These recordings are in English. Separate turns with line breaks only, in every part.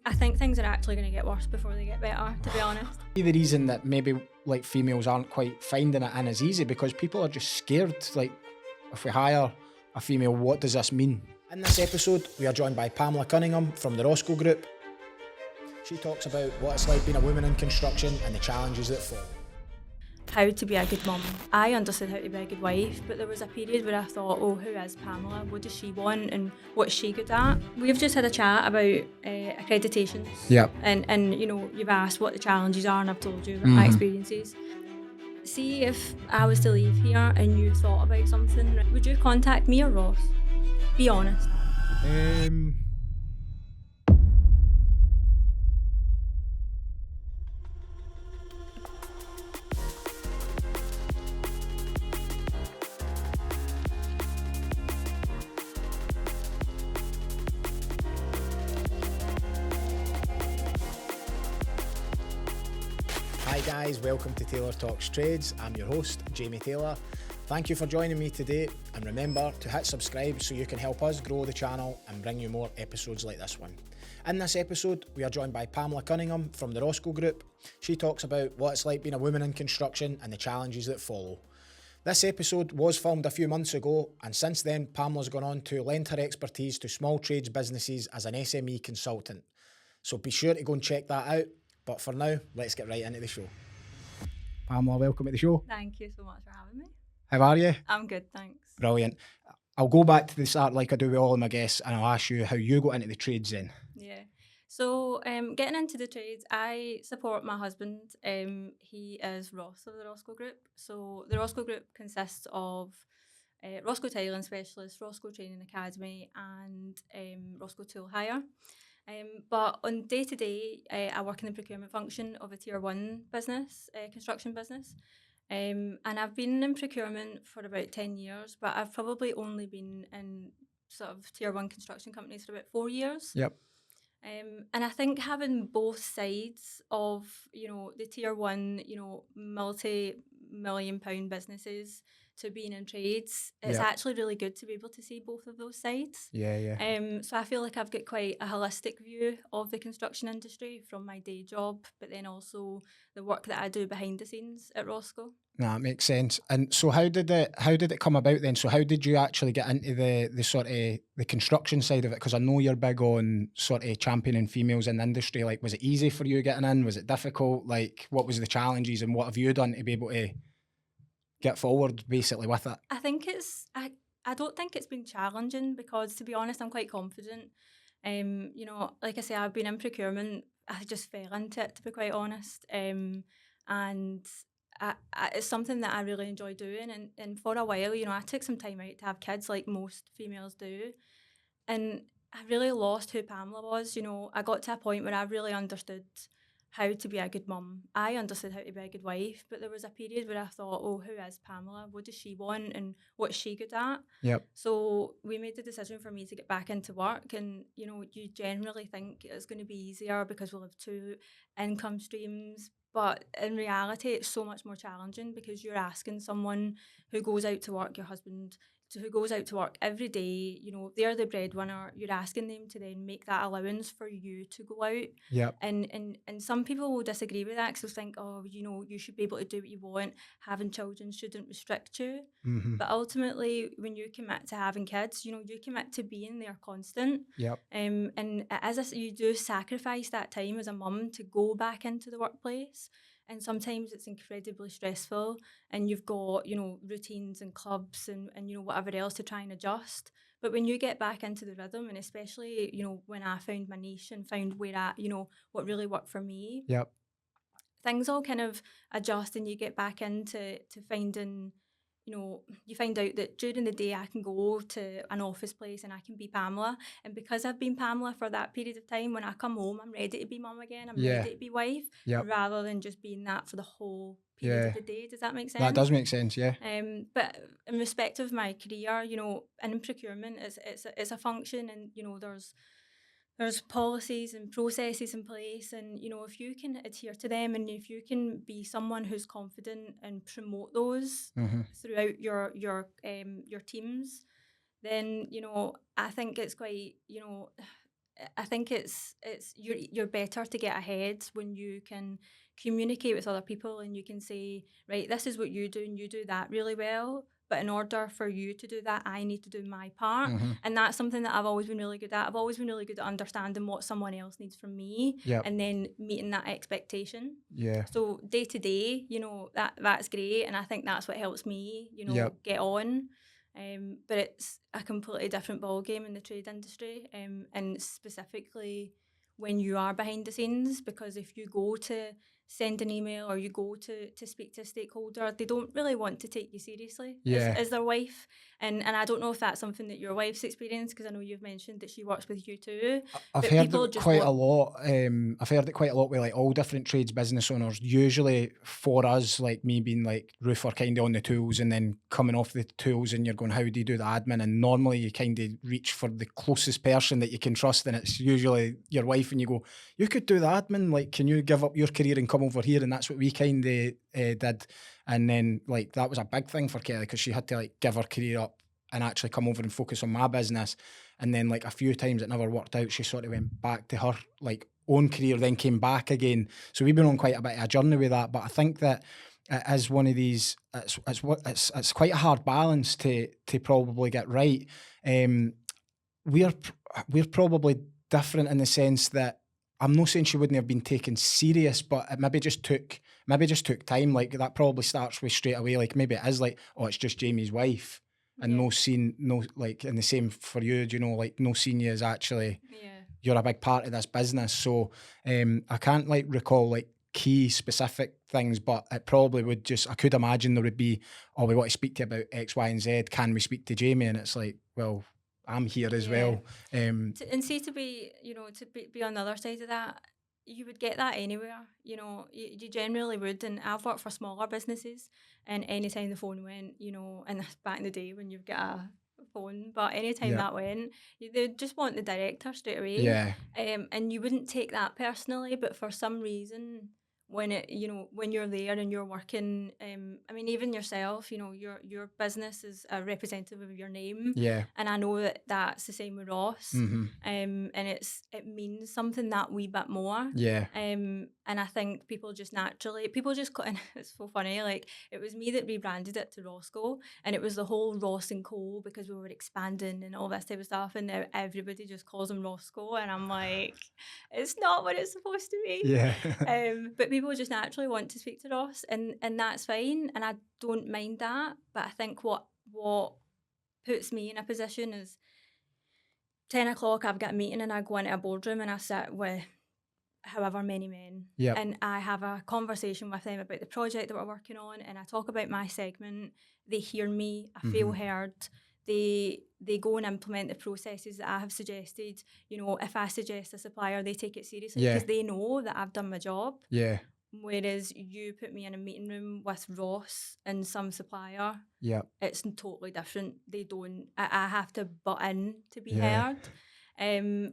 I think things are actually going to get worse before they get better, to be honest.
The reason that maybe like females aren't quite finding it in as easy because people are just scared. Like, if we hire a female, what does this mean? In this episode, we are joined by Pamela Cunningham from the Roscoe Group. She talks about what it's like being a woman in construction and the challenges that follow.
How to be a good mum. I understood how to be a good wife, but there was a period where I thought, oh, who is Pamela? What does she want and what's she good at? We've just had a chat about accreditations.
Yep.
And you know, you've asked what the challenges are and I've told you about my experiences. See, if I was to leave here and you thought about something, would you contact me or Ross? Be honest.
Hi guys, welcome to Taylor Talks Trades. I'm your host, Jamie Taylor. Thank you for joining me today, and remember to hit subscribe so you can help us grow the channel and bring you more episodes like this one. In this episode, we are joined by Pamela Cunningham from the Roscoe Group. She talks about what it's like being a woman in construction and the challenges that follow. This episode was filmed a few months ago, and since then, Pamela's gone on to lend her expertise to small trades businesses as an SME consultant. So be sure to go and check that out. But for now, let's get right into the show. Pamela, welcome to the show.
Thank you so much for having me.
How are you?
I'm good, thanks.
Brilliant. I'll go back to the start like I do with all of my guests, and I'll ask you how you got into the trades then.
Yeah. So getting into the trades, I support my husband. He is Ross of the Roscoe Group. So the Roscoe Group consists of Roscoe Tiling Specialist, Roscoe Training Academy and Roscoe Tool Hire. But on day to day, I work in the procurement function of a tier 1 business, construction business. And I've been in procurement for about 10 years, but I've probably only been in sort of tier 1 construction companies for about 4 years.
Yep.
And I think having both sides of, you know, the tier 1, you know, multi-million pound businesses to being in trades, it's actually really good to be able to see both of those sides.
Yeah.
So I feel like I've got quite a holistic view of the construction industry from my day job, but then also the work that I do behind the scenes at Roscoe.
No, it makes sense. And so how did it come about then? So how did you actually get into the sort of the construction side of it? Because I know you're big on sort of championing females in the industry. Like, was it easy for you getting in? Was it difficult? Like, what was the challenges and what have you done to be able to get forward basically with it?
I think I don't think it's been challenging because, to be honest, I'm quite confident. You know, like I say, I've been in procurement. I just fell into it, to be quite honest. And it's something that I really enjoy doing. And for a while, you know, I took some time out to have kids like most females do. And I really lost who Pamela was. You know, I got to a point where I really understood how to be a good mum. I understood how to be a good wife, but there was a period where I thought, oh, who is Pamela? What does she want and what's she good at?
Yep.
So we made the decision for me to get back into work, and you know, you generally think it's going to be easier because we'll have 2 income streams, but in reality it's so much more challenging because you're asking someone who goes out to work, your husband, who goes out to work every day, you know, they're the breadwinner, you're asking them to then make that allowance for you to go out.
Yep.
And some people will disagree with that because they'll think, oh, you know, you should be able to do what you want, having children shouldn't restrict you. But ultimately, when you commit to having kids, you know, you commit to being there constant.
Yep.
And as you do sacrifice that time as a mum to go back into the workplace. And sometimes it's incredibly stressful and you've got, you know, routines and clubs and you know, whatever else to try and adjust. But when you get back into the rhythm, and especially, you know, when I found my niche and found where I, you know, what really worked for me,
Yep.
things all kind of adjust and you get back into finding, you know, you find out that during the day I can go to an office place and I can be Pamela. And because I've been Pamela for that period of time, when I come home, I'm ready to be mum again. I'm ready to be wife, rather than just being that for the whole period of the day. Does that make sense?
That does make sense, yeah.
But in respect of my career, you know, in procurement, it's a function, and you know, there's policies and processes in place, and you know, if you can adhere to them and if you can be someone who's confident and promote those throughout your teams, then you know, I think it's quite, you know, I think it's you're better to get ahead when you can communicate with other people and you can say, right, this is what you do and you do that really well. But in order for you to do that, I need to do my part.
Mm-hmm.
And that's something that I've always been really good at. I've always been really good at understanding what someone else needs from me
Yep.
and then meeting that expectation.
Yeah.
So day to day, that's great. And I think that's what helps me,
Yep.
get on. But it's a completely different ballgame in the trade industry, and specifically when you are behind the scenes, because if you go to send an email or you go to speak to a stakeholder, they don't really want to take you seriously
Yeah.
as their wife. And I don't know if that's something that your wife's experienced, because I know you've mentioned that she works with you too,
I've
but
heard
people
it
just
quite a
want,
lot. I've heard it quite a lot with like all different trades business owners. Usually for us, like me being like roofer kind of on the tools and then coming off the tools and you're going, how do you do the admin? And normally you kind of reach for the closest person that you can trust, and it's usually your wife, and you go, you could do the admin. Like, can you give up your career and come over here? And that's what we kind of did. And then like that was a big thing for Kelly because she had to like give her career up and actually come over and focus on my business. And then like a few times it never worked out. She sort of went back to her like own career, then came back again. So we've been on quite a bit of a journey with that. But I think that it is one of these. It's quite a hard balance to probably get right. Um, we're we're probably different in the sense that I'm not saying she wouldn't have been taken serious, but it maybe just took time. Like that probably starts with straight away. Like maybe it is like, oh, it's just Jamie's wife, and
yeah,
no like, and the same for you. Do you know, like no seeing you is actually
yeah.
you're a big part of this business. So I can't like recall like key specific things, but it probably would just I could imagine there would be, oh, we want to speak to you about X, Y, and Z. Can we speak to Jamie? And it's like, well, I'm here as
Yeah.
well.
And see, to be, be on the other side of that, you would get that anywhere. You generally would. And I've worked for smaller businesses, and anytime the phone went, and that's back in the day when you've got a phone, but anytime
Yeah,
that went, they'd just want the director straight away.
yeah,
And you wouldn't take that personally, but for some reason, when you're there and you're working, I mean, even yourself, your business is a representative of your name,
yeah,
and I know that that's the same with Ross.
mm-hmm.
And it means something that wee bit more.
Yeah,
And I think and it's so funny. Like, it was me that rebranded it to Roscoe, and it was the whole Ross and Co, because we were expanding and all this type of stuff, and now everybody just calls him Roscoe, and I'm like, it's not what it's supposed to be.
yeah,
But people just naturally want to speak to Ross, and that's fine, and I don't mind that. But I think what puts me in a position is 10 o'clock, I've got a meeting, and I go into a boardroom and I sit with however many men,
yep,
and I have a conversation with them about the project that we're working on, and I talk about my segment. They hear me, I feel
mm-hmm.
heard. They go and implement the processes that I have suggested. If I suggest a supplier, they take it seriously
Yeah,
because they know that I've done my job.
yeah,
Whereas you put me in a meeting room with Ross and some supplier,
yep,
it's totally different. They don't. I have to butt in to be
yeah,
heard, and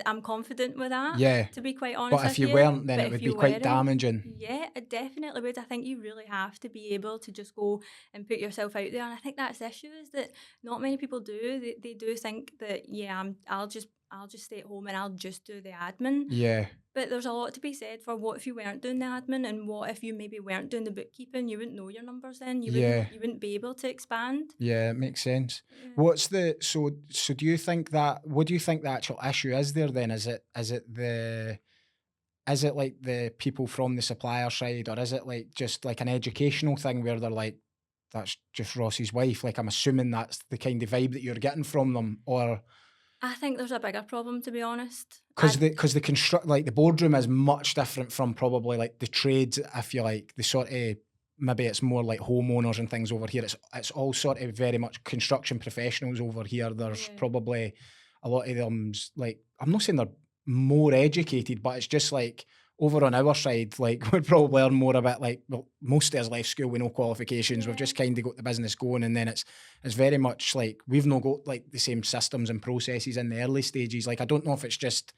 I'm confident with that.
yeah.
To be quite honest
But if
with
you
you,
weren't, then
but
it
if
would be
you
quite
weren't,
damaging.
yeah, it definitely would. I think you really have to be able to just go and put yourself out there, and I think that's the issue, is that not many people do. They do think that, yeah, I'll just stay at home and I'll just do the admin.
Yeah,
But there's a lot to be said for what if you weren't doing the admin, and what if you maybe weren't doing the bookkeeping? You wouldn't know your numbers then. You wouldn't
yeah.
you wouldn't be able to expand.
Yeah, it makes sense.
Yeah.
What's the so do you think that what do you think the actual issue is there then? Is it like the people from the supplier side, or is it like just like an educational thing where they're like, that's just Ross's wife? Like, I'm assuming that's the kind of vibe that you're getting from them, or
I think there's a bigger problem, to be honest.
because the construct like the boardroom is much different from probably like the trades. I feel like the sort of maybe it's more like homeowners and things over here. It's all sort of very much construction professionals over here. There's
Yeah.
probably a lot of them's like, I'm not saying they're more educated, but it's just like over on our side, like we probably are more a bit like, well, most of us left school with no qualifications. We've
Yeah.
just kind of got the business going, and then it's very much like we've not got like the same systems and processes in the early stages. Like I don't know if it's just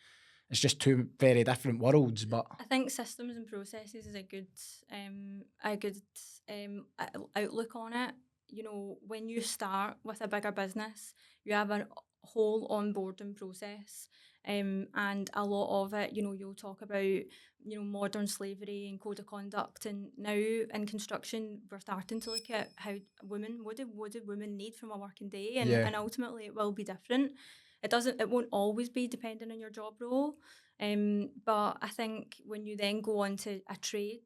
two very different worlds, but
I think systems and processes is a good outlook on it. When you start with a bigger business, you have a whole onboarding process, And a lot of it, you'll talk about, modern slavery and code of conduct. And now in construction, we're starting to look at how women, what do women need from a working day?
Yeah.
And ultimately it will be different. It won't always be dependent on your job role. But I think when you then go on to a trade,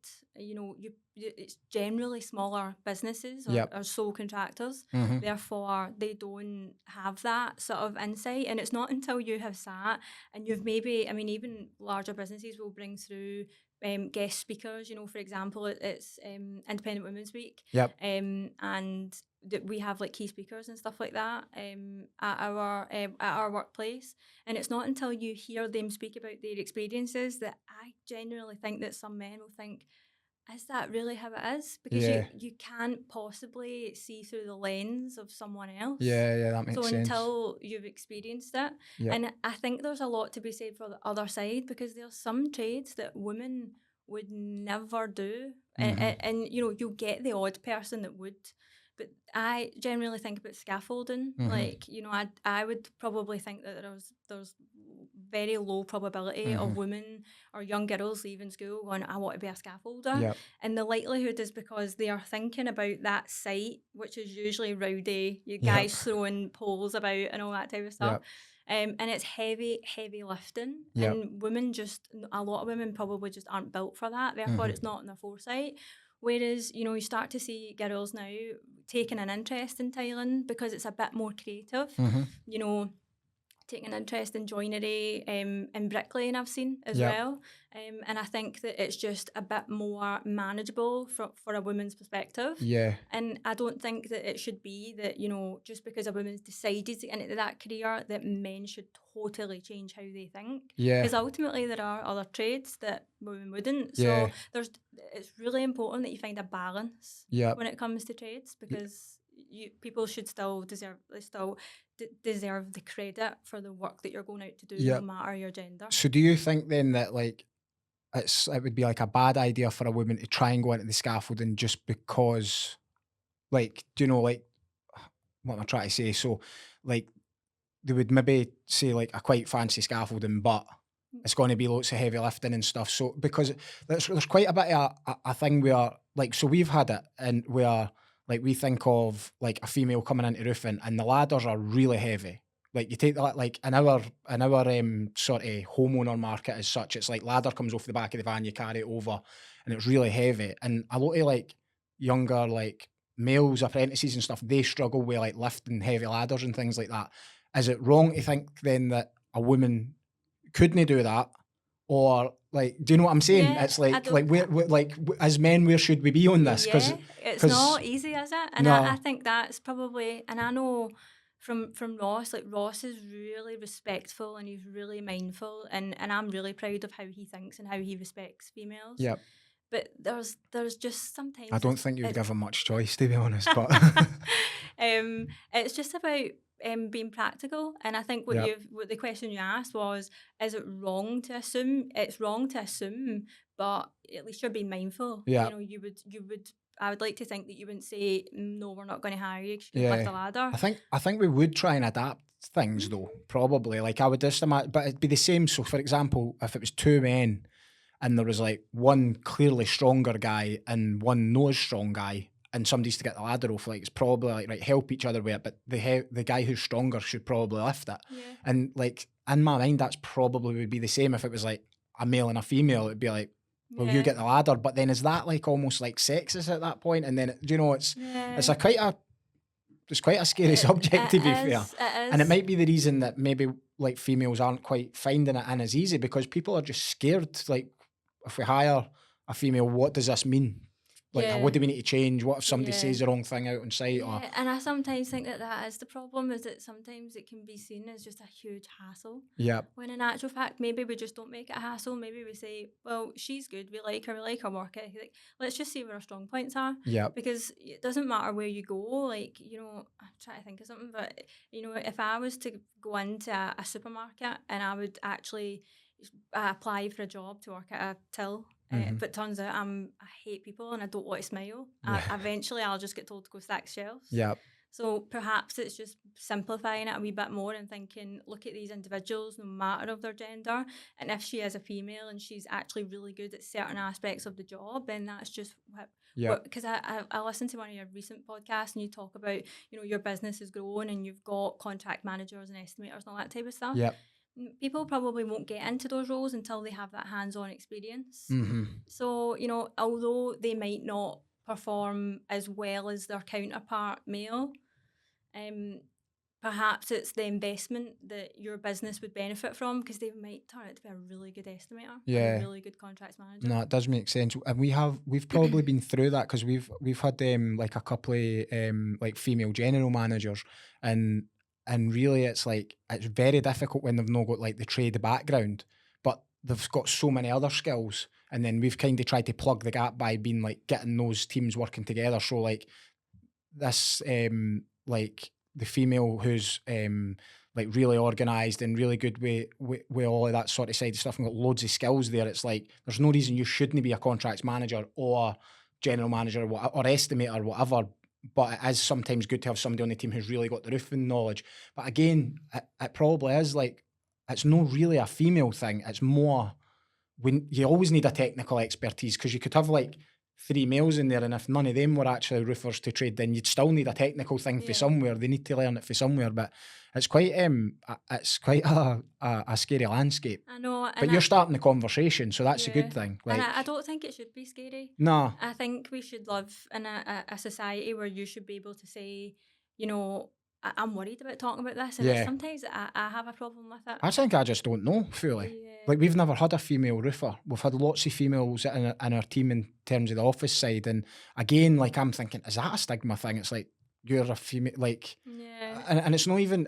it's generally smaller businesses
Yep.
or sole contractors.
Mhm.
Therefore, they don't have that sort of insight. And it's not until you have sat and you've maybe, I mean, even larger businesses will bring through guest speakers. For example, it's Independent Women's Week.
Yep.
And we have like key speakers and stuff like that at our workplace. And it's not until you hear them speak about their experiences that I genuinely think that some men will think, is that really how it is? Because
Yeah.
you can't possibly see through the lens of someone else.
Yeah, that makes
So
sense.
until you've experienced it.
Yep.
And I think there's a lot to be said for the other side, because there's some trades that women would never do. And you'll get the odd person that would. But I generally think about scaffolding. Like, I would probably think that there's very low probability of women or young girls leaving school going, I want to be a scaffolder.
Yep.
And the likelihood is because they are thinking about that site, which is usually rowdy, you guys throwing poles about and all that type of stuff. And it's heavy lifting.
Yep.
And a lot of women probably just aren't built for that. Therefore, it's not in their foresight. Whereas, you start to see girls now taking an interest in tiling because it's a bit more creative. Taking an interest in joinery and bricklaying I've seen as well. And I think that it's just a bit more manageable for a woman's perspective.
Yeah.
And I don't think that it should be that, just because a woman's decided to get into that career, that men should totally change how they think.
Yeah.
Because ultimately there are other trades that women wouldn't.
Yeah.
So it's really important that you find a balance when it comes to trades, because people should still deserve the credit for the work that you're going out to do, no matter your gender.
So do you think then that like it would be like a bad idea for a woman to try and go into the scaffolding just because, like, do you know, like, what am I trying to say? So like they would maybe say like a quite fancy scaffolding, but it's going to be lots of heavy lifting and stuff. So because there's quite a bit of a thing where like, so we've had it and where like we think of like a female coming into roofing and the ladders are really heavy. Like you take that, like in our sort of homeowner market as such, it's like ladder comes off the back of the van, you carry it over, and it's really heavy. And a lot of like younger like males, apprentices and stuff, they struggle with like lifting heavy ladders and things like that. Is it wrong to think then that a woman couldn't do that? Or like, do you know what I'm saying?
Yeah,
it's like as men, where should we be on this?
Yeah, it's not easy, is it? And
No.
I think that's probably, and I know from Ross, like Ross is really respectful and he's really mindful, and I'm really proud of how he thinks and how he respects females.
Yep.
But there's just sometimes
I don't think you'd give him much choice, to be honest. But
it's just about being practical. And I think what the question you asked was, is it wrong to assume? It's wrong to assume, but at least you're being mindful.
Yeah.
You would. I would like to think that you wouldn't say, no, we're not going to hire you because you can lift a ladder.
I think we would try and adapt things though, probably. Like I would just imagine, but it'd be the same. So for example, if it was two men and there was like one clearly stronger guy and one no strong guy, and somebody's to get the ladder off, like it's probably like, right, help each other with it, but the guy who's stronger should probably lift it.
Yeah.
And like in my mind, that's probably would be the same if it was like a male and a female. It'd be like, well, you get the ladder, but then is that like almost like sexist at that point? And then it's quite a scary subject, to be fair. And it might be the reason that maybe like females aren't quite finding it in as easy, because people are just scared. Like, if we hire a female, what does this mean? Like, what do we need to change? What if somebody says the wrong thing out on site? Or
and I sometimes think that is the problem, is that sometimes it can be seen as just a huge hassle.
Yeah.
When in actual fact, maybe we just don't make it a hassle. Maybe we say, well, she's good, we like her work ethic. Like, let's just see where our strong points are.
Yeah.
Because it doesn't matter where you go. Like, I'm trying to think of something, but if I was to go into a supermarket and I would actually apply for a job to work at a till. But turns out I hate people and I don't want to smile. Eventually, I'll just get told to go stack shelves.
Yeah.
So perhaps it's just simplifying it a wee bit more and thinking, look at these individuals, no matter of their gender. And if she is a female and she's actually really good at certain aspects of the job, then that's just
Yep.
because I listened to one of your recent podcasts and you talk about, your business is growing and you've got contract managers and estimators and all that type of stuff.
Yep.
People probably won't get into those roles until they have that hands-on experience.
Mm-hmm.
So, although they might not perform as well as their counterpart male, um, perhaps it's the investment that your business would benefit from because they might turn out to be a really good estimator or a
Yeah.
really good contracts manager.
No, it does make sense, and we've probably been through that because we've had like a couple of like female general managers, and really it's like it's very difficult when they've not got like the trade background, but they've got so many other skills, and then we've kind of tried to plug the gap by being like getting those teams working together. So like this like the female who's like really organised and really good with all of that sort of side of stuff and got loads of skills there. It's like there's no reason you shouldn't be a contracts manager or general manager or estimator or whatever. But it is sometimes good to have somebody on the team who's really got the roofing knowledge. But again, it probably is like it's not really a female thing. It's more when you always need a technical expertise because you could have like 3 males in there, and if none of them were actually roofers to trade, then you'd still need a technical thing for somewhere. They need to learn it for somewhere, but it's quite a scary landscape.
I know,
But you're starting the conversation, so that's a good thing. Like,
and I don't think it should be scary.
nah,
I think we should live in a society where you should be able to say, I'm worried about talking about this, and
yeah.
sometimes I have a problem with it.
I think I just don't know fully.
Yeah.
Like we've never had a female roofer. We've had lots of females in our team in terms of the office side, and again, like I'm thinking, is that a stigma thing? It's like you're a female, like,
Yeah.
and it's not even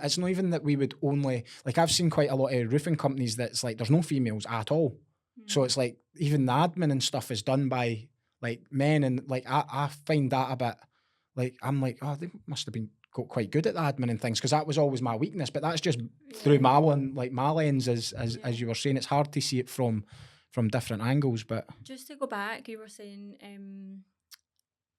that we would only like. I've seen quite a lot of roofing companies that's like there's no females at all, so it's like even the admin and stuff is done by like men, and like I find that a bit like I'm like, oh, they must have been got quite good at the admin and things because that was always my weakness. But that's just through my lens, as you were saying, it's hard to see it from different angles. But
just to go back, you were saying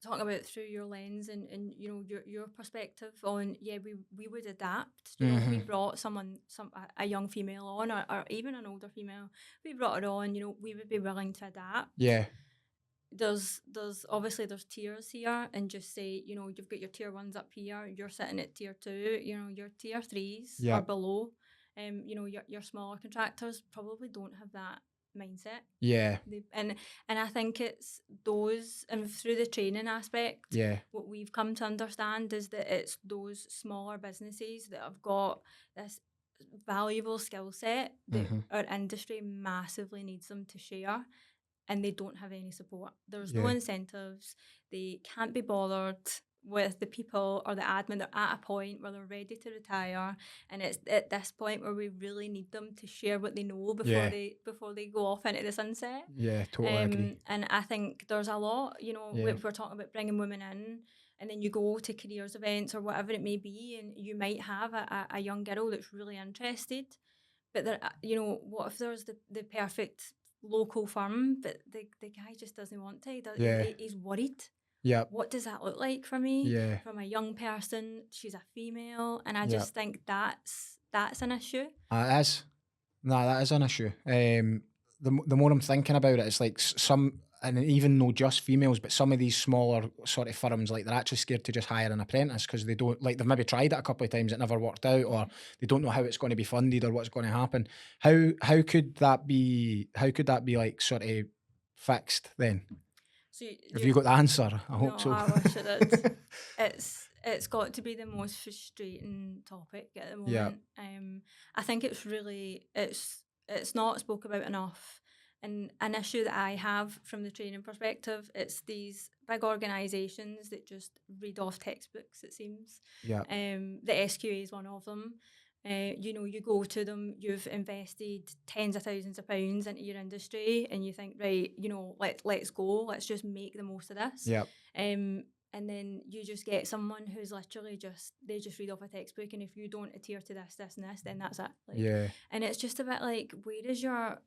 talking about it through your lens and your perspective on we would adapt. If we brought a young female on or even an older female, we brought her on, we would be willing to adapt.
Yeah.
There's obviously there's tiers here, and just say you've got your tier 1s up here, you're sitting at tier 2, your tier 3s or below. Your smaller contractors probably don't have that mindset.
Yeah.
And I think it's those, and through the training aspect, what we've come to understand is that it's those smaller businesses that have got this valuable skill set that our industry massively needs them to share, and they don't have any support. There's no incentives. They can't be bothered with the people or the admin. They're at a point where they're ready to retire, and it's at this point where we really need them to share what they know before they go off into the sunset.
Yeah, totally agree.
And I think there's a lot, if we're talking about bringing women in, and then you go to careers events or whatever it may be, and you might have a young girl that's really interested, but what if there's the perfect local firm, but the guy just doesn't want to. He's worried.
Yeah.
What does that look like for me?
Yeah.
From a young person, she's a female, and I just think that's an issue.
It is. No, that is an issue. The more I'm thinking about it, it's like some, and even no just females, but some of these smaller sort of firms, like they're actually scared to just hire an apprentice because they don't, like they've maybe tried it a couple of times, it never worked out, or they don't know how it's going to be funded or what's going to happen. How could that be? How could that be like sort of fixed then? So have you got the answer? I hope so.
I wish I did. It's got to be the most frustrating topic at the moment. I think it's really it's not spoke about enough. And an issue that I have from the training perspective, it's these big organisations that just read off textbooks, it seems.
Yeah.
The SQA is one of them. You go to them, you've invested tens of thousands of pounds into your industry, and you think, right, let's go, let's just make the most of this.
Yeah.
and then you just get someone who's literally they just read off a textbook, and if you don't adhere to this, this, and this, then that's it. Like,
Yeah.
and it's just a bit like, where is your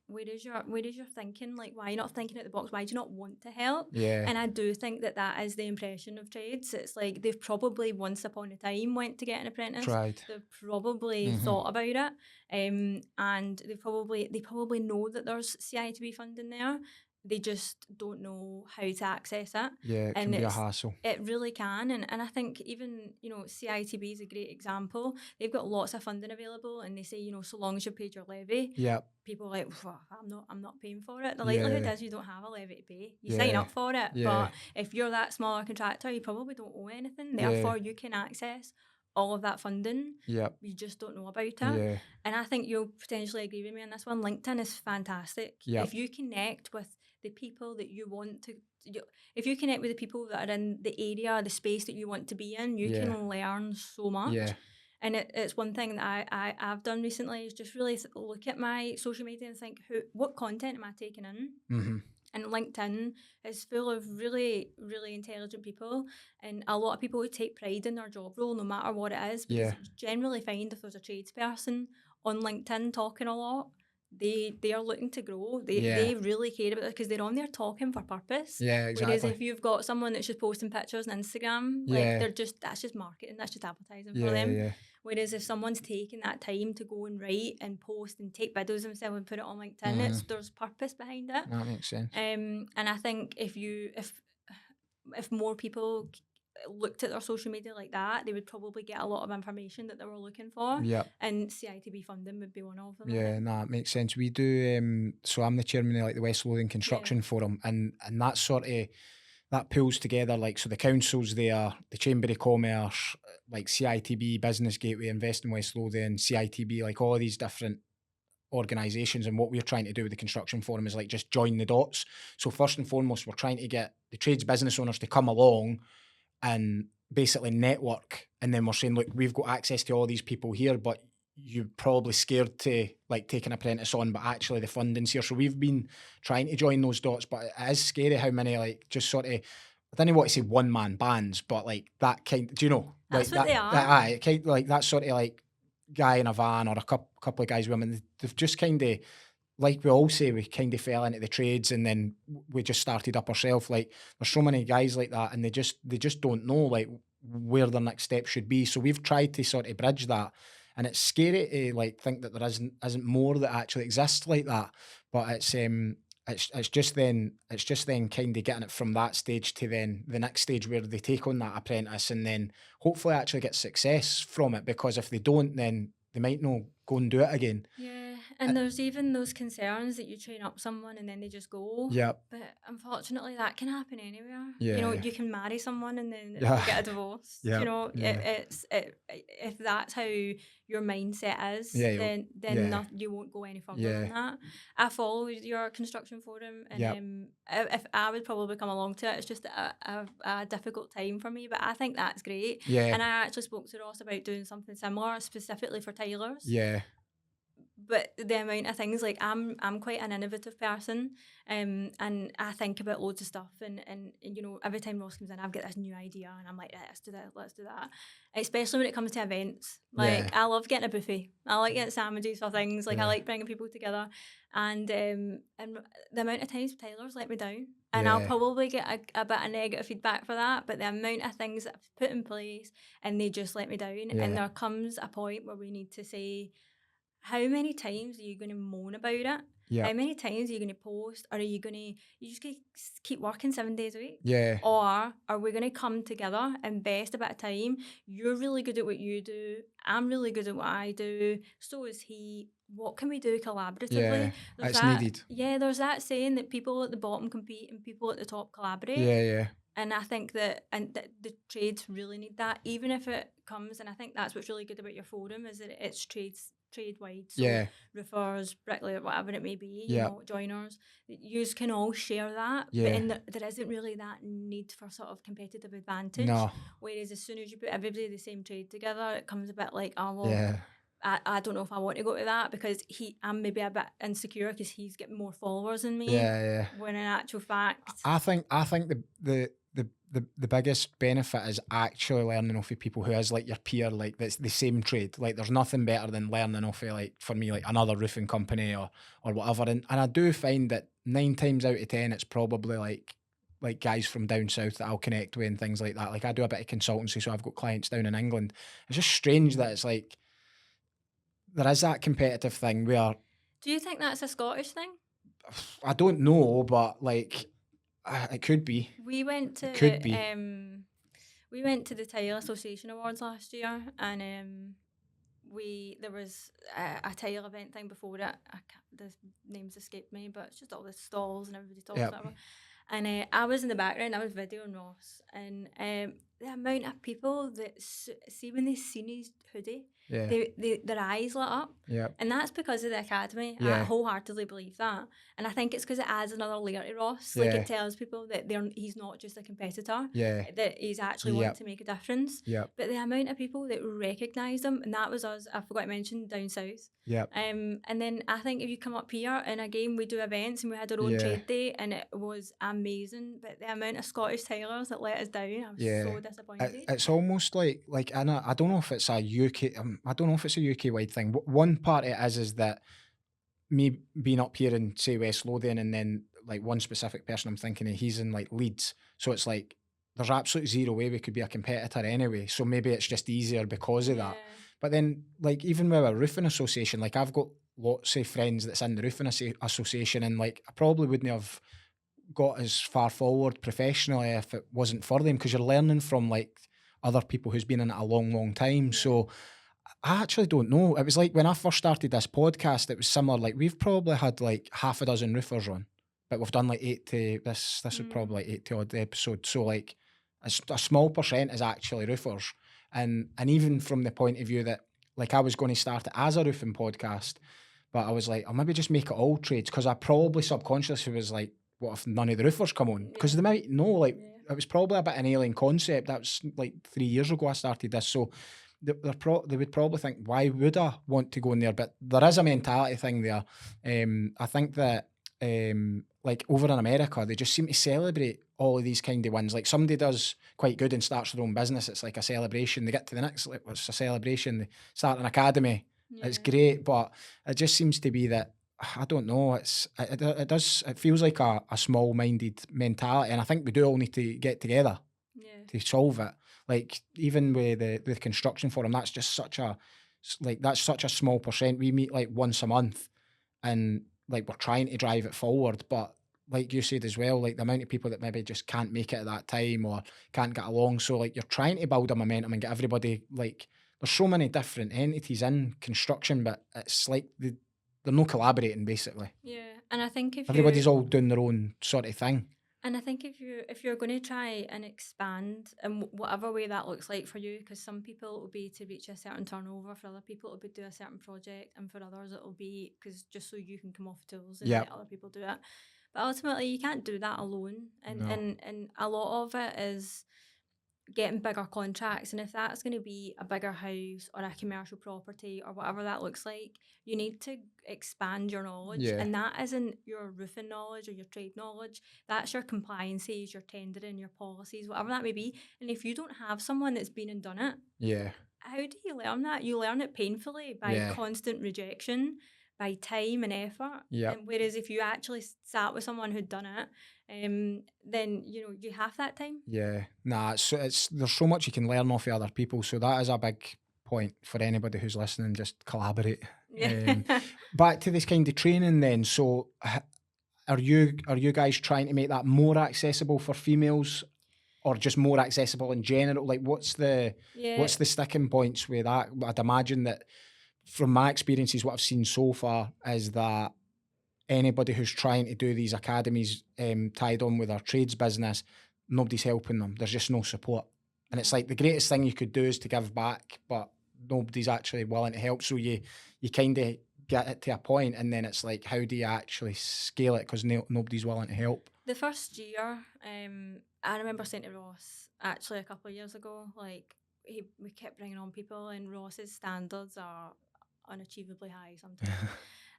thinking? Like, why are you not thinking out the box? Why do you not want to help?
Yeah.
And I do think that is the impression of trades. It's like they've probably once upon a time went to get an apprentice.
Tried.
They've probably thought about it, and they probably know that there's CITB funding there. They just don't know how to access it.
Yeah, it can be a hassle.
It really can. And I think even, CITB is a great example. They've got lots of funding available, and they say, so long as you paid your levy, people are like, I'm not paying for it. The likelihood is you don't have a levy to pay. You sign up for it. But if you're that smaller contractor, you probably don't owe anything. Therefore, you can access all of that funding. You just don't know about it. And I think you'll potentially agree with me on this one. LinkedIn is fantastic. If you connect with the people that you want to, if you connect with the people that are in the area, the space that you want to be in, you can learn so much. And it's one thing that I've done recently is just really look at my social media and think, what content am I taking in? And LinkedIn is full of really, really intelligent people, and a lot of people who take pride in their job role, no matter what it is. Because you generally find if there's a tradesperson on LinkedIn talking a lot, they are looking to grow. They really care about it because they're on there talking for purpose.
Yeah, exactly.
Whereas if you've got someone that's just posting pictures on Instagram, like that's just marketing, that's just advertising for them. Whereas if someone's taking that time to go and write and post and take videos of themselves and put it on LinkedIn, there's purpose behind it.
That makes sense.
And I think if more people looked at their social media like that, they would probably get a lot of information that they were looking for. And CITB funding would be one of them.
It makes sense. We do. So I'm the chairman of the West Lothian Construction Forum, and that sort of that pulls together so the councils there, the Chamber of Commerce, CITB, Business Gateway, Invest in West Lothian, CITB, all of these different organisations. And what we're trying to do with the Construction Forum is just join the dots. So first and foremost, we're trying to get the trades business owners to come along and basically network. And then we're saying, look, we've got access to all these people here, but you're probably scared to take an apprentice on, but actually the funding's here. So we've been trying to join those dots, but it is scary how many just sort of, I don't want to say one man bands, but that kind, do you know?
That's what they are.
Kind that sort of guy in a van or a couple of guys, women, they've just kind of, like we all say, we kind of fell into the trades and then we just started up ourselves. There's so many guys like that, and they just don't know where their next step should be. So we've tried to sort of bridge that, and it's scary to think that there isn't more that actually exists like that. But it's just then kind of getting it from that stage to then the next stage where they take on that apprentice and then hopefully actually get success from it, because if they don't, then they might not go and do it again.
And there's even those concerns that you train up someone and then they just go. But unfortunately, that can happen anywhere. You can marry someone and then get a divorce. If that's how your mindset is, then you won't go any further than that. I follow your construction forum, and if I would probably come along to it, it's just a difficult time for me. But I think that's great. And I actually spoke to Ross about doing something similar, specifically for tailors. But the amount of things, I'm quite an innovative person, and I think about loads of stuff, and every time Ross comes in, I've got this new idea, and I'm like, let's do that. Especially when it comes to events, I love getting a buffet. I like getting sandwiches for things. I like bringing people together, and the amount of times tailors let me down, and I'll probably get a bit of negative feedback for that. But the amount of things that I've put in place, and they just let me down, and there comes a point where we need to say, how many times are you going to moan about it? How many times are you going to post? Or are you just going to keep working 7 days a week? Or are we going to come together, invest a bit of time? You're really good at what you do. I'm really good at what I do. So is he. What can we do collaboratively?
It's needed.
There's that saying that people at the bottom compete and people at the top collaborate. And I think that the trades really need that, even if it comes, and I think that's what's really good about your forum is that it's trade-wide, so roofers, bricklayer, whatever it may be, joiners, you can all share that, but there isn't really that need for sort of competitive advantage. Whereas as soon as you put everybody the same trade together, it comes a bit like, I don't know if I want to go to that because I'm maybe a bit insecure because he's getting more followers than me. When in actual fact,
I think the biggest benefit is actually learning off of people who is like your peer, like that's the same trade. Like there's nothing better than learning off of, like for me, like another roofing company or whatever. And I do find that 9 times out of 10 it's probably like guys from down south that I'll connect with and things like that. Like I do a bit of consultancy, so I've got clients down in England. It's just strange that it's like there is that competitive thing where
Do you think that's a Scottish thing?
I don't know, but like it could be.
We went to
It could be.
the Tile Association Awards last year, and there was a tile event thing before it. The names escaped me, but it's just all the stalls and everybody talks
Yep.
whatever. And I was in the background. I was videoing Ross, and the amount of people that see when they seen his hoodie,
Yeah.
their eyes lit up.
Yep.
And that's because of the academy. I
Yeah.
wholeheartedly believe that. And I think it's because it adds another layer to Ross. Like
Yeah.
it tells people that he's not just a competitor,
Yeah.
that he's actually wanting
Yep.
to make a difference.
Yep.
But the amount of people that recognise him, and that was us, I forgot to mention, down south.
Yep.
And then I think if you come up here, and again, we do events and we had our own
Yeah.
trade day, and it was amazing. But the amount of Scottish tailors that let us down, I was
Yeah.
so disappointed.
It's almost like and I don't know if it's a UK I don't know if it's a UK wide thing. One part it is that me being up here in say West Lothian, and then like one specific person I'm thinking of, he's in like Leeds, so it's like there's absolutely zero way we could be a competitor anyway. So maybe it's just easier because of that. But then like even with a roofing association, like I've got lots of friends that's in the roofing association, and like I probably wouldn't have got as far forward professionally if it wasn't for them, because you're learning from like other people who's been in it a long time.
Yeah.
So I actually don't know. It was like when I first started this podcast, it was similar. Like we've probably had like half a dozen roofers on, but we've done like 80. This would probably like 80 odd episodes. So like a small percent is actually roofers, and even from the point of view that like I was going to start it as a roofing podcast, but I was like, I'll maybe just make it all trades, because I probably subconsciously was like, what if none of the roofers come on? Because they might know, like it was probably a bit an alien concept. That was like 3 years ago I started this, so they would probably think, why would I want to go in there? But there is a mentality thing there. I think that like over in America, they just seem to celebrate all of these kind of wins. Like somebody does quite good and starts their own business, it's like a celebration. They get to the next, like, it's a celebration. They start an academy. It's great, but it just seems to be that I don't know. It feels like a small-minded mentality, and I think we do all need to get together to solve it. Like even with the construction forum, that's just such a small percent. We meet like once a month, and like we're trying to drive it forward. But like you said as well, like the amount of people that maybe just can't make it at that time or can't get along. So like you're trying to build a momentum and get everybody, like there's so many different entities in construction, but it's like they're not collaborating basically.
Yeah, and I think
Everybody's all doing their own sort of thing.
And I think if you're going to try and expand in whatever way that looks like for you, because some people it will be to reach a certain turnover, for other people it will be do a certain project, and for others it will be because just so you can come off tools and let other people do it. But ultimately, you can't do that alone, and a lot of it is getting bigger contracts. And if that's going to be a bigger house or a commercial property or whatever that looks like, you need to expand your knowledge. And that isn't your roofing knowledge or your trade knowledge. That's your compliances, your tendering, your policies, whatever that may be. And if you don't have someone that's been and done it, how do you learn that? You learn it painfully by constant rejection, by time and effort. And whereas if you actually sat with someone who'd done it, then you have that time.
It's there's so much you can learn off of other people, so that is a big point for anybody who's listening. Just collaborate. Back to this kind of training then. So are you guys trying to make that more accessible for females, or just more accessible in general? Like what's the sticking points with that? I'd imagine that from my experiences, what I've seen so far is that anybody who's trying to do these academies tied on with their trades business, nobody's helping them. There's just no support. And it's like the greatest thing you could do is to give back, but nobody's actually willing to help. So you kind of get it to a point, and then it's like, how do you actually scale it? Because nobody's willing to help.
The first year, I remember saying to Ross, actually a couple of years ago, like we kept bringing on people, and Ross's standards are unachievably high sometimes.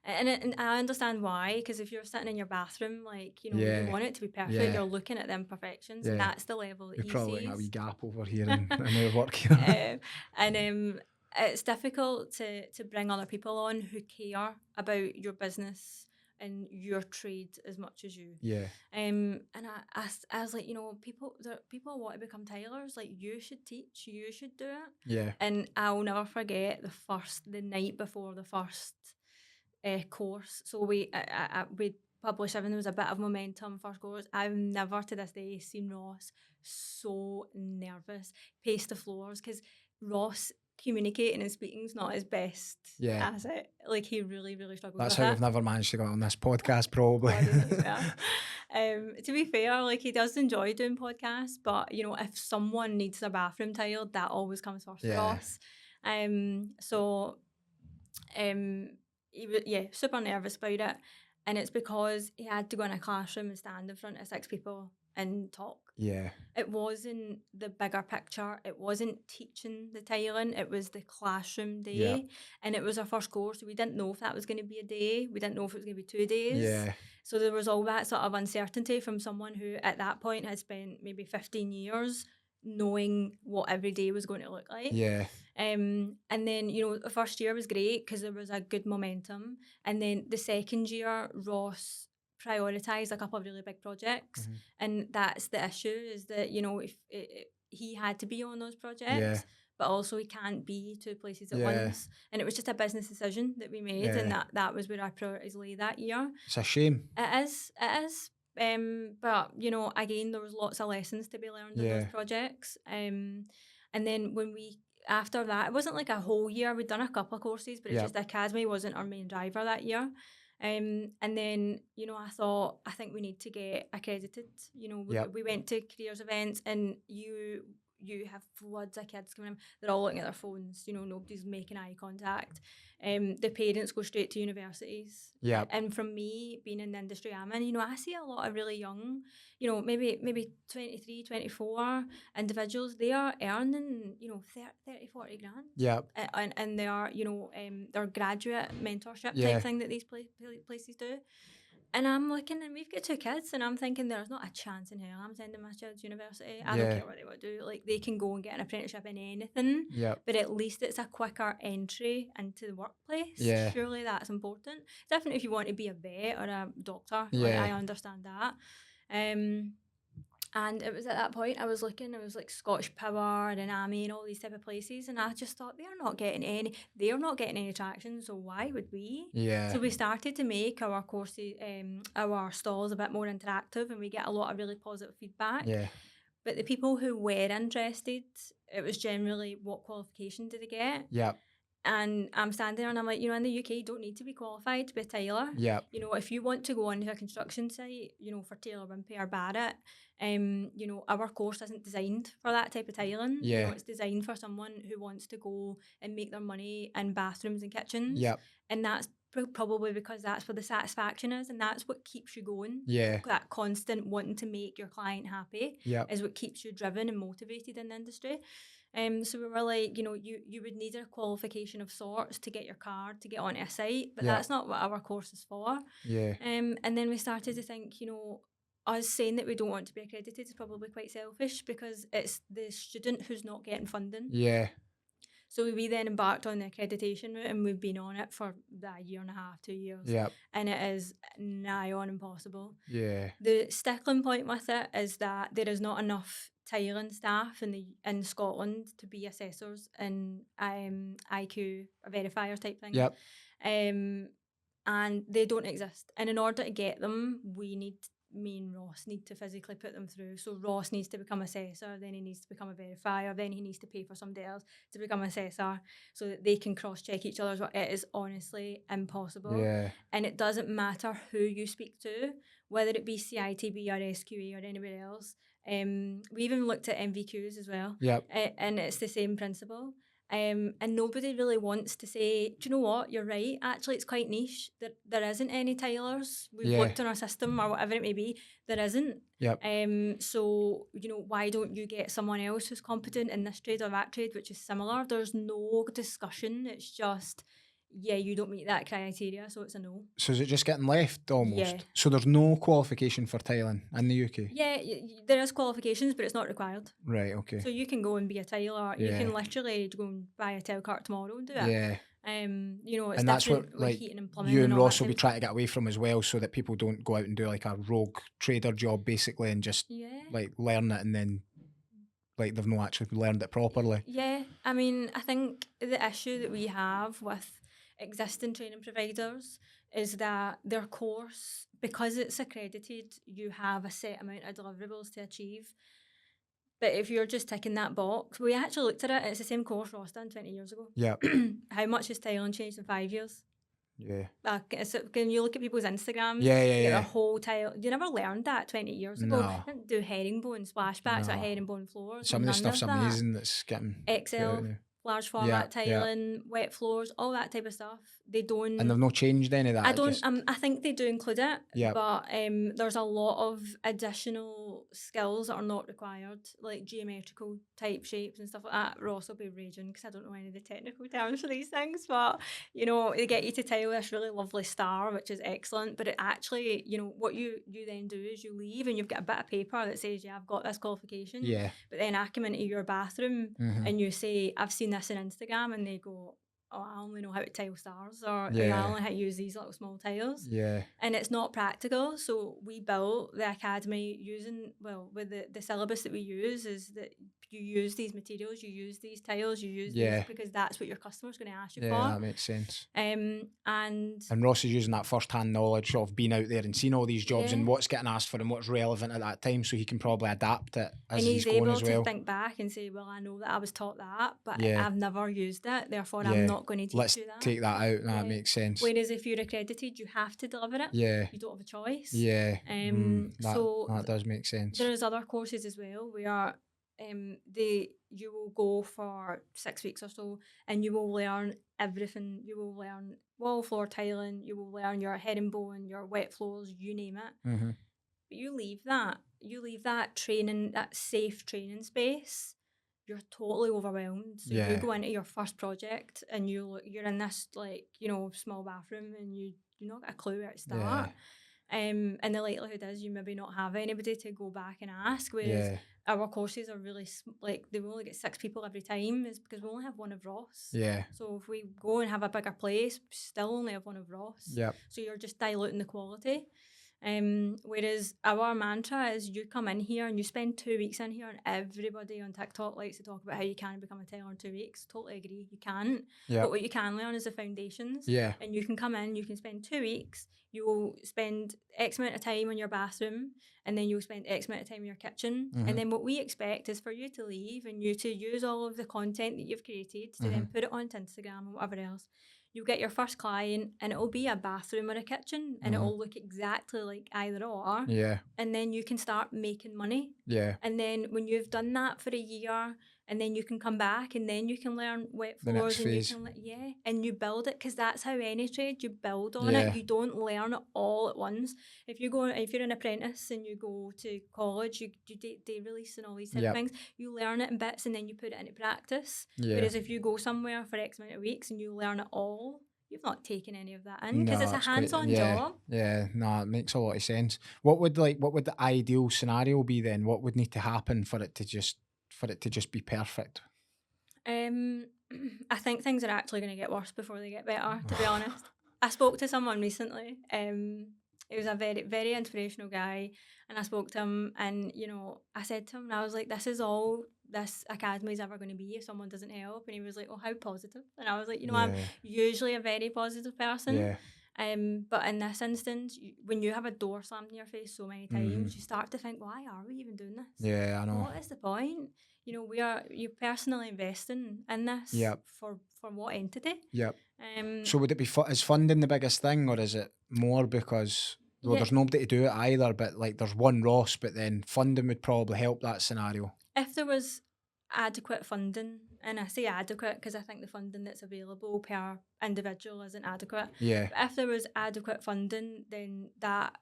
And I understand why, because if you're sitting in your bathroom, like, you
Yeah.
want it to be perfect,
Yeah.
you're looking at the imperfections, and
Yeah.
that's the level that
You're
he
probably letting a wee
sees.
gap over here in our work here.
And it's difficult to bring other people on who care about your business and your trade as much as you.
Yeah.
And I was like, people want to become tailors. Like, you should teach, you should do it.
Yeah.
And I'll never forget the night before the first course. So we published everything. There was a bit of momentum first course. I've never to this day seen Ross so nervous, pace the floors, because Ross communicating and speaking is not his best
Yeah.
asset. Like, he really, really struggles
That's
with
how
it.
we've never managed to get on this podcast, probably.
Bloody nightmare. To be fair, like, he does enjoy doing podcasts, but if someone needs their bathroom tiled, that always comes first for
Yeah.
us. So he was, yeah, super nervous about it, and it's because he had to go in a classroom and stand in front of 6 people and talk.
Yeah.
It wasn't the bigger picture. It wasn't teaching the tiling. It was the classroom day.
Yeah.
And it was our first course. So we didn't know if that was going to be a day. We didn't know if it was going to be 2 days.
Yeah.
So there was all that sort of uncertainty from someone who at that point had spent maybe 15 years knowing what every day was going to look like.
Yeah.
And then, the first year was great because there was a good momentum. And then the second year, Ross prioritised a couple of really big projects.
Mhm.
And that's the issue, is that, if he had to be on those projects,
Yeah.
but also he can't be 2 places at
Yeah.
once. And it was just a business decision that we made,
Yeah.
and that was where our priorities lay that year.
It's a shame.
It is. But again, there was lots of lessons to be learned in
Yeah.
those projects. And then after that, it wasn't like a whole year. We'd done a couple of courses, but it's
Yeah.
just Academy wasn't our main driver that year. And then, I thought, I think we need to get accredited.
Yep.
We went to careers events, and you have floods of kids coming in. They're all looking at their phones. Nobody's making eye contact. The parents go straight to universities.
Yep.
And from me being in the industry I'm in, I see a lot of really young, maybe 23, 24 individuals. They are earning, 30, 40 grand.
Yep.
And they are, their graduate mentorship
Yeah.
type thing that these places do. And I'm looking, and we've got 2 kids, and I'm thinking there's not a chance in hell I'm sending my child to university. I don't
Yeah.
care what they want to do. Like, they can go and get an apprenticeship in anything,
Yep.
but at least it's a quicker entry into the workplace.
Yeah.
Surely that's important. Definitely if you want to be a vet or a doctor.
Yeah.
Like, I understand that. And it was at that point I was looking, it was like Scottish Power and AMI and all these type of places, and I just thought they're not getting any traction, so why would we?
Yeah.
So we started to make our courses, our stalls a bit more interactive, and we get a lot of really positive feedback.
Yeah.
But the people who were interested, it was generally, what qualification did they get?
Yep.
And I'm standing there and I'm like, in the UK, you don't need to be qualified to be a tailor.
Yep.
If you want to go onto a construction site, for Taylor Wimpey or Barrett, our course isn't designed for that type of tiling.
Yeah.
It's designed for someone who wants to go and make their money in bathrooms and kitchens.
Yep.
And that's probably because that's where the satisfaction is, and that's what keeps you going.
Yeah.
That constant wanting to make your client happy
Yep.
is what keeps you driven and motivated in the industry. So we were like, you would need a qualification of sorts to get your card, to get onto a site, but
Yeah.
that's not what our course is for.
Yeah.
And then we started to think, us saying that we don't want to be accredited is probably quite selfish, because it's the student who's not getting funding.
Yeah.
So we then embarked on the accreditation route, and we've been on it for a year and a half, 2 years.
Yep.
And it is nigh on impossible.
Yeah.
The stickling point with it is that there is not enough tiling staff in Scotland to be assessors and IQ verifier type thing.
Yep.
And they don't exist. And in order to get them, me and Ross need to physically put them through. So Ross needs to become assessor, then he needs to become a verifier, then he needs to pay for somebody else to become assessor so that they can cross-check each other's work. It is honestly impossible.
Yeah.
And it doesn't matter who you speak to, whether it be CITB or SQA or anybody else. We even looked at MVQs as well.
Yep.
And it's the same principle. And nobody really wants to say, do you know what, you're right, actually it's quite niche. There isn't any tilers. We've
Yeah.
looked on our system or whatever it may be, there isn't.
Yep.
So, why don't you get someone else who's competent in this trade or that trade, which is similar? There's no discussion. It's just, yeah, you don't meet that criteria, so it's a no.
So is it just getting left almost?
Yeah.
So there's no qualification for tiling in the UK?
Yeah, there is qualifications, but it's not required.
Right, okay.
So you can go and be a tiler. You
Yeah.
can literally go and buy a tile cart tomorrow and do it.
Yeah.
You know, it's
And that's what
different with
like
heating and plumbing
you
and
and
all
Ross
that
will be
type of
trying to get away from as well, so that people don't go out and do like a rogue trader job basically and just
Yeah.
like learn it and then like they've not actually learned it properly.
Yeah, I mean, I think the issue that we have with existing training providers is that their course, because it's accredited, you have a set amount of deliverables to achieve. But if you're just ticking that box, we actually looked at it, it's the same course Ross done 20 years ago.
Yeah.
How much has tiling changed in 5 years?
Yeah.
Can you look at people's Instagrams?
Yeah, yeah,
You get
yeah.
a whole tile. You never learned that 20 years ago.
No.
You didn't do herringbone splashbacks or
No.
herringbone floors.
Some of the
none
stuff's
of that.
amazing that's getting put out
XL,
now.
large format
Yeah, yeah.
tiling, wet floors, all that type of stuff. They don't.
And they've not changed any of that.
I
it
don't.
just-
I think they do include it,
Yep.
but there's a lot of additional skills that are not required, like geometrical type shapes and stuff like that. Ross will be raging because I don't know any of the technical terms for these things, but you know they get you to tile this really lovely star, which is excellent. But it actually, you know, what you then do is you leave and you've got a bit of paper that says, yeah, I've got this qualification.
Yeah.
But then I come into your bathroom and you say, I've seen this on Instagram, and they go, oh, I only know how to tile stars, or you know, I only know how to use these little small tiles.
Yeah.
And it's not practical. So we built the academy using, well, with the syllabus that we use is that you use these materials, you use these tiles, you use these because that's what your customer's going to ask you for.
Yeah, that makes sense.
And
Ross is using that first-hand knowledge of being out there and seeing all these jobs and what's getting asked for and what's relevant at that time, so he can probably adapt it as he's going as well.
And he's able to think back and say, well, I know that I was taught that, but I've never used it, therefore I'm not going to teach you that.
Let's take that out. That makes sense.
Whereas if you're accredited, you have to deliver it.
Yeah.
You don't have a choice.
Yeah.
So
that does make sense.
There's other courses as well where you will go for 6 weeks or so and you will learn everything. You will learn wall floor tiling, you will learn your herringbone, your wet floors, you name it.
Mm-hmm.
But you leave that training, that safe training space, you're totally overwhelmed. So you go into your first project and you're in this, like, you know, small bathroom and you're not got a clue where to start. And the likelihood is you maybe not have anybody to go back and ask, whereas our courses are really like they only get 6 people every time, is because we only have one of Ross. So if we go and have a bigger place, we still only have one of Ross. So you're just diluting the quality. Whereas our mantra is you come in here and you spend 2 weeks in here, and everybody on TikTok likes to talk about how you can become a tailor in 2 weeks. Totally agree, you can't. But what you can learn is the foundations. And you can come in, you can spend 2 weeks, you will spend X amount of time in your bathroom, and then you'll spend X amount of time in your kitchen. And then what we expect is for you to leave and you to use all of the content that you've created to then put it onto Instagram and whatever else. You'll get your first client and it'll be a bathroom or a kitchen and it'll look exactly like either or. And then you can start making money. And then when you've done that for a year, and then you can come back and then you can learn wet floors and you can and you build it, because that's how any trade, you build on it. You don't learn it all at once. If you're an apprentice and you go to college, you day release and all these type of things, you learn it in bits and then you put it into practice. Whereas if you go somewhere for X amount of weeks and you learn it all, you've not taken any of that in, because it's a hands-on job.
It makes a lot of sense. What would the ideal scenario be then? What would need to happen for it to just be perfect?
I think things are actually going to get worse before they get better, to be honest. I spoke to someone recently. He was a very, very inspirational guy, and I spoke to him, and you know, I said to him, and I was like, "This is all this academy is ever going to be if someone doesn't help." And he was like, "Oh, how positive?" And I was like, "You know, I'm usually a very positive person." But in this instance, when you have a door slammed in your face so many times, you start to think, why are we even doing this?
I know.
What is the point? You know, you're personally investing in this for what entity?
So would it be is funding the biggest thing, or is it more because there's nobody to do it either, but like there's one Ross, but then funding would probably help that scenario?
If there was adequate funding, and I say adequate because I think the funding that's available per individual isn't adequate. But if there was adequate funding, then that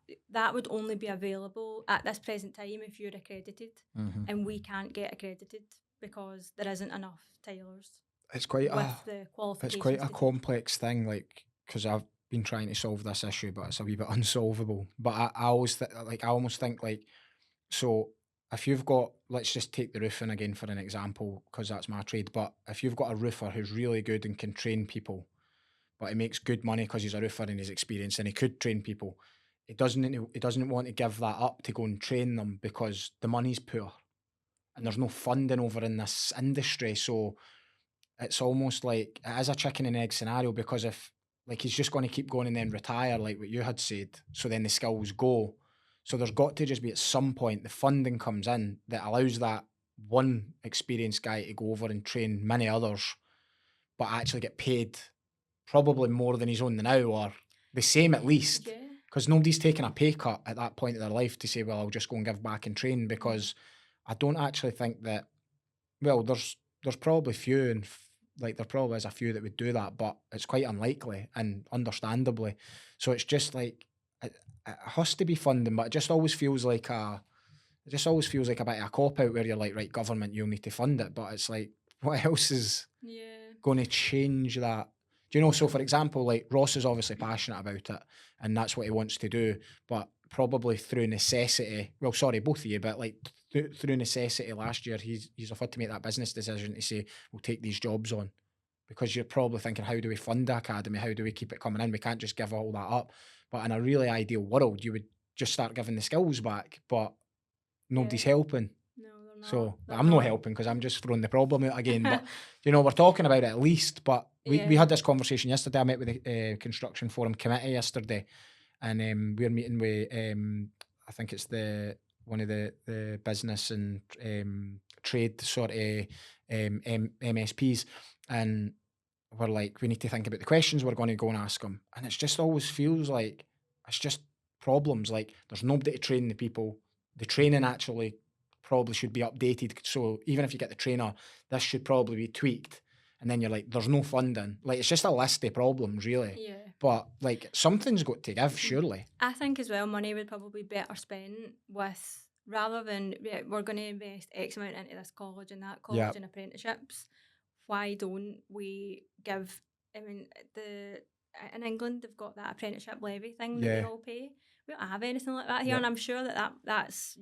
would only be available at this present time if you're accredited, and we can't get accredited because there isn't enough tailors.
it's quite a
with the
it's quite
qualifications
a
to teach.
complex thing, like because I've been trying to solve this issue, but it's a wee bit unsolvable. But I always like I almost think like so if you've got let's just take the roofing again for an example because that's my trade. But if you've got a roofer who's really good and can train people, but he makes good money because he's a roofer and he's experienced and he could train people. He doesn't want to give that up to go and train them because the money's poor and there's
Mm.
no funding over in this industry. So it's almost like it is a chicken and egg scenario because if like he's just going to keep going and then retire, like what you had said, so then the skills go. So there's got to just be at some point the funding comes in that allows that one experienced guy to go over and train many others, but actually get paid probably more than he's on now or the same at least.
Yeah.
Because nobody's taking a pay cut at that point of their life to say, well, I'll just go and give back and train
Mm.
because I don't actually think that well, there's probably few and like there probably is a few that would do that, but it's quite unlikely and understandably. So it's just like it has to be funding, but it just always feels like a bit of a cop out where you're like, right, government, you'll need to fund it, but it's like, what else is
Yeah.
going to change that? Do you know? So, for example, like Ross is obviously passionate about it, and that's what he wants to do. But probably through necessity, well, sorry, both of you, but like through necessity, last year he's offered to make that business decision to say we'll take these jobs on because you're probably thinking, how do we fund the academy? How do we keep it coming in? We can't just give all that up. But in a really ideal world, you would just start giving the skills back, but
Yeah.
nobody's helping.
No, they're not.
So
They're
I'm not
not.
helping because I'm just throwing the problem out again. But we're talking about it at least. But we
Yeah.
had this conversation yesterday. I met with the construction forum committee yesterday, and we're meeting with I think it's the one of the business and trade sort of MSPs, and we're like we need to think about the questions we're going to go and ask them, and it's just always feels like it's just problems. Like there's nobody to train the people. The training actually probably should be updated. So even if you get the trainer, this should probably be tweaked. And then you're like, there's no funding. Like it's just a list of problems, really.
Yeah.
But like something's got to give, surely.
I think as well, money would probably be better spent with rather than yeah, we're going to invest X amount into this college and that
Yeah.
college and apprenticeships. Why don't we give? I mean, the in England they've got that apprenticeship levy thing that they
Yeah.
all pay. We don't have anything like that here, and
Yep.
I'm sure that's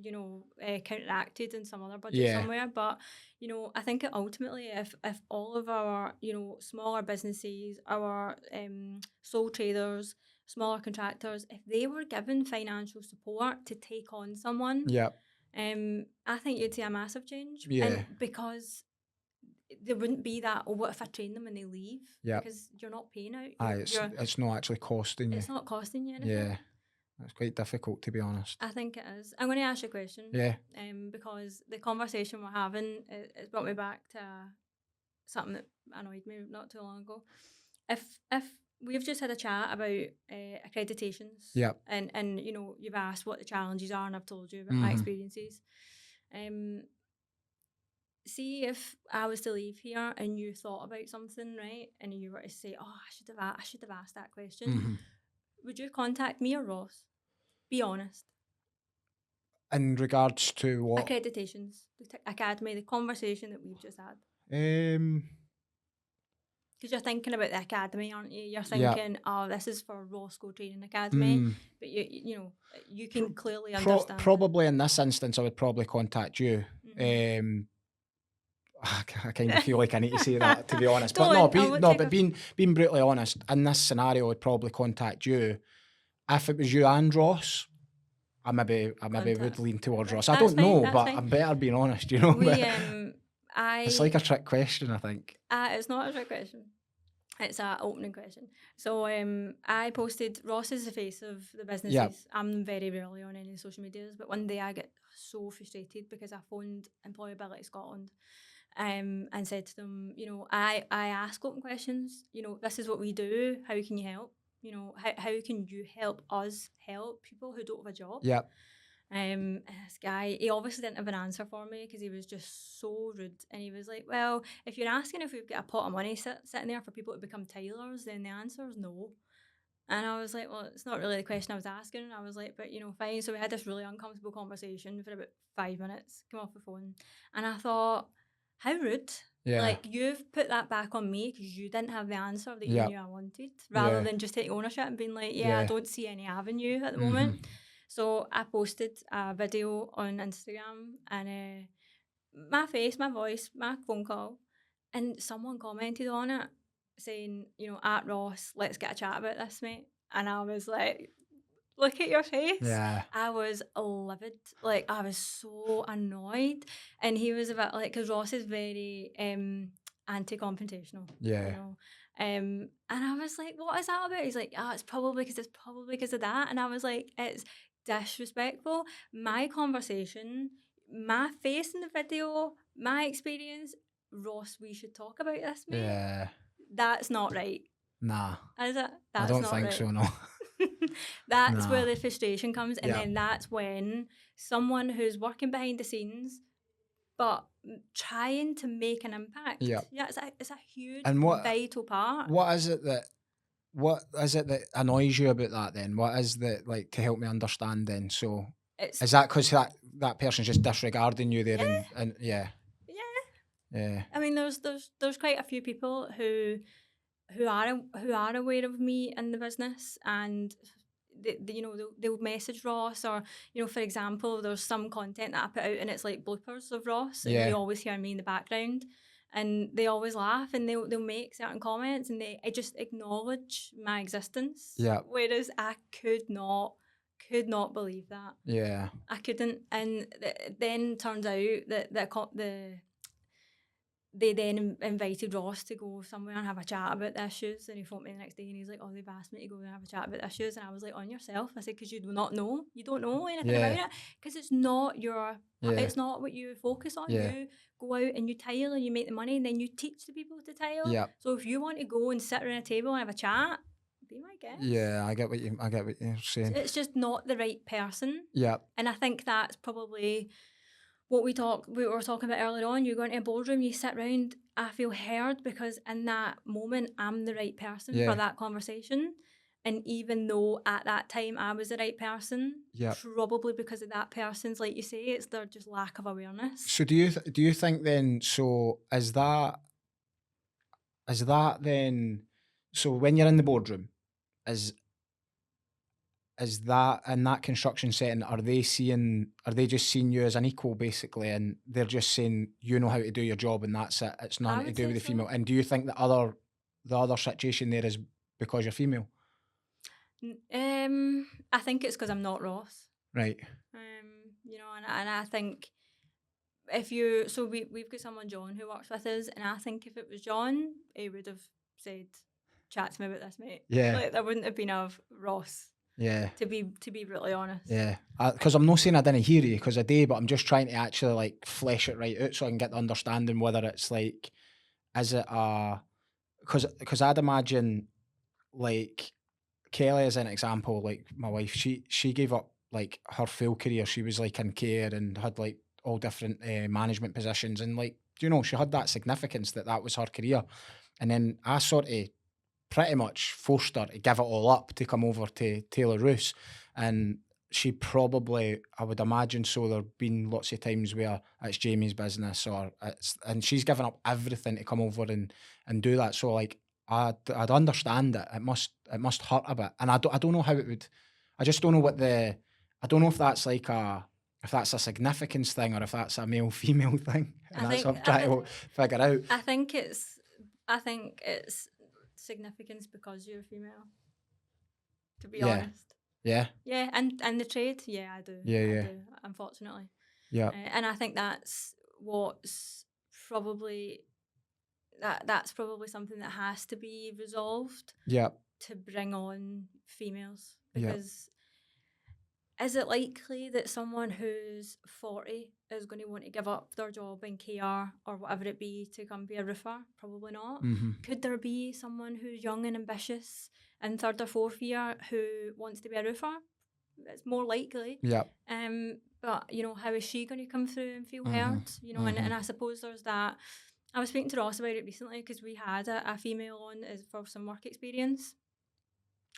counteracted in some other budget
Yeah.
somewhere. But I think it ultimately, if all of our smaller businesses, our sole traders, smaller contractors, if they were given financial support to take on someone,
Yep.
I think you'd see a massive change.
Yeah.
And because there wouldn't be that, oh, what if I train them and they leave?
Yep.
Because you're not paying out.
Aye, it's not actually costing you.
It's not costing you anything.
Yeah. It's quite difficult to be honest.
I think it is. I'm going to ask you a question.
Yeah.
Because the conversation we're having, it's brought me back to something that annoyed me not too long ago. If we've just had a chat about accreditations,
Yep.
and you've asked what the challenges are, and I've told you about my experiences. See if I was to leave here and you thought about something, right, and you were to say, "Oh, I should have asked that question." Would you contact me or Ross? Be honest.
In regards to what?
Accreditations, academy, the conversation that we've just had.
Um
Because you're thinking about the academy, aren't you? You're
yeah.
thinking, oh, this is for Roscoe Training Academy, but you can clearly understand.
Probably in this instance, I would probably contact you.
Mhm.
I kind of feel like I need to say that to be honest,
Go
but no,
on, I won't take
but
off-
being brutally honest, in this scenario, I'd probably contact you. If it was you and Ross, I maybe would
Contact.
lean towards Ross.
That's
I don't
fine,
know,
that's
but
fine.
I'm better being honest, you know.
We
It's like a trick question, I think.
it's not a trick question. It's an opening question. So I posted Ross is the face of the businesses.
Yeah.
I'm very rarely on any social medias, but one day I get so frustrated because I phoned Employability Scotland and said to them, I ask open questions. This is what we do. How can you help? How can you help us help people who don't have a job?
Yeah.
This guy, he obviously didn't have an answer for me because he was just so rude. And he was like, well, if you're asking if we've got a pot of money sitting there for people to become tailors, then the answer is no. And I was like, well, it's not really the question I was asking. And I was like, but fine. So we had this really uncomfortable conversation for about 5 minutes, came off the phone. And I thought, how rude.
Yeah.
Like, you've put that back on me because you didn't have the answer that you
Yep.
knew I wanted, rather
Yeah.
than just taking ownership and being like, yeah, I
Yeah.
don't see any avenue at the
Mm-hmm.
moment. So I posted a video on Instagram, and my face, my voice, my phone call, and someone commented on it saying, at Ross, let's get a chat about this, mate. And I was like, look at your face.
Yeah.
I was livid. Like, I was so annoyed. And he was about, like, because Ross is very anti-confrontational,
Yeah.
And I was like, what is that about? He's like, it's probably because of that. And I was like, it's disrespectful. My conversation, my face in the video, my experience, Ross, we should talk about this, mate.
Yeah.
That's not right.
Nah.
Is it?
I
That's
don't
not
think
right.
so, no.
That's
Nah.
where the frustration comes, and
Yeah.
then that's when someone who's working behind the scenes but trying to make an impact.
Yeah.
Yeah, it's a huge
And
vital part.
what is it that annoys you about that then? What is the, like, to help me understand then? So
It's
is that because that person's just disregarding you there
yeah,
and yeah.
yeah.
Yeah.
I mean, there's quite a few people who are aware of me in the business, and they'll message Ross, or for example, there's some content that I put out and it's like bloopers of Ross, and you
Yeah.
always hear me in the background, and they always laugh, and they'll make certain comments, and I just acknowledge my existence.
Yeah.
Whereas I could not believe that.
Yeah.
I couldn't, and then turns out that they then invited Ross to go somewhere and have a chat about the issues, and he phoned me the next day and he's like, oh, they've asked me to go and have a chat about the issues, and I was like, on yourself. I said, because you don't know anything about
Yeah.
it, because it's not
Yeah.
it's not what you focus on.
Yeah.
You go out and you tile and you make the money, and then you teach the people to tile.
Yeah.
So if you want to go and sit around a table and have a chat, be my guest.
Yeah, I get what you're saying.
It's just not the right person.
Yeah.
And I think that's probably what we were talking about earlier on. You go into a boardroom, you sit round, I feel heard because in that moment I'm the right person
Yeah.
for that conversation. And even though at that time I was the right person,
Yeah.
probably because of that person's, like you say, it's their just lack of awareness.
So do you think then, so is that then, so when you're in the boardroom, is that in that construction setting, are they just seeing you as an equal basically, and they're just saying you know how to do your job and that's it, it's
I
nothing to
would
do
say
with the
so.
female? And do you think the other situation there is because you're female?
I think it's because I'm not Ross.
Right.
And I think we've got someone, John, who works with us, and I think if it was John, he would have said, chat to me about this, mate.
Yeah.
Like, there wouldn't have been a Ross.
Yeah.
To be brutally honest.
Yeah. Because I'm not saying I didn't hear you, because I do, but I'm just trying to actually like flesh it right out so I can get the understanding whether it's like, is it because I'd imagine, like, Kelly as an example, like my wife, she gave up like her full career. She was like in care and had like all different management positions, and like, she had that significance that was her career. And then I sort of pretty much forced her to give it all up to come over to Taylor Roos. And she probably, I would imagine, so there've been lots of times where it's Jamie's business, and she's given up everything to come over and do that. So like, I'd understand it. It must hurt a bit. And I don't know how it would, I just don't know I don't know if that's like if that's a significance thing or if that's a male female thing. And that's what I'm trying to figure out.
I think it's significance because you're female. To be honest.
Yeah.
Yeah, and the trade, yeah, I do.
Yeah,
I do, unfortunately.
Yeah.
And I think that's what's probably that's probably something that has to be resolved.
Yeah.
To bring on females, because is it likely that someone who's 40 is going to want to give up their job in care or whatever it be to come be a roofer? Probably not.
Mm-hmm.
Could there be someone who's young and ambitious in third or fourth year who wants to be a roofer? It's more likely.
Yeah.
But how is she going to come through and feel heard? And I suppose there's that. I was speaking to Ross about it recently because we had a female on for some work experience.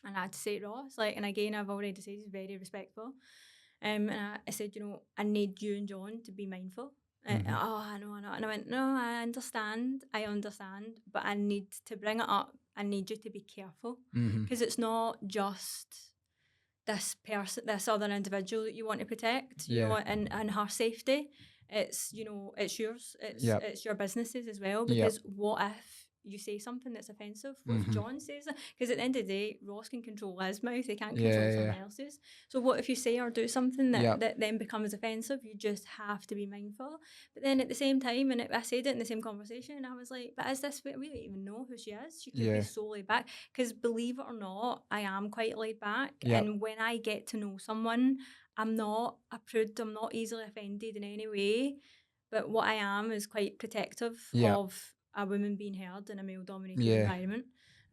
And I had to say to Ross, and again, I've already said he's very respectful. And I said, I need you and John to be mindful Oh, I know. And I went, no, I understand, but I need to bring it up. I need you to be careful because it's not just this person, this other individual that you want to protect, and her safety. It's, it's yours. It's your businesses as well. Because what if you say something that's offensive? What if John says that? Because at the end of the day, Ross can control his mouth. He can't control someone else's. So what if you say or do something that then becomes offensive? You just have to be mindful. But then at the same time, and I said it in the same conversation, and I was like, but is this, we don't even know who she is. She could be so laid back. Because believe it or not, I am quite laid back. And when I get to know someone, I'm not a prude. I'm not easily offended in any way. But what I am is quite protective of a woman being heard in a male-dominated environment.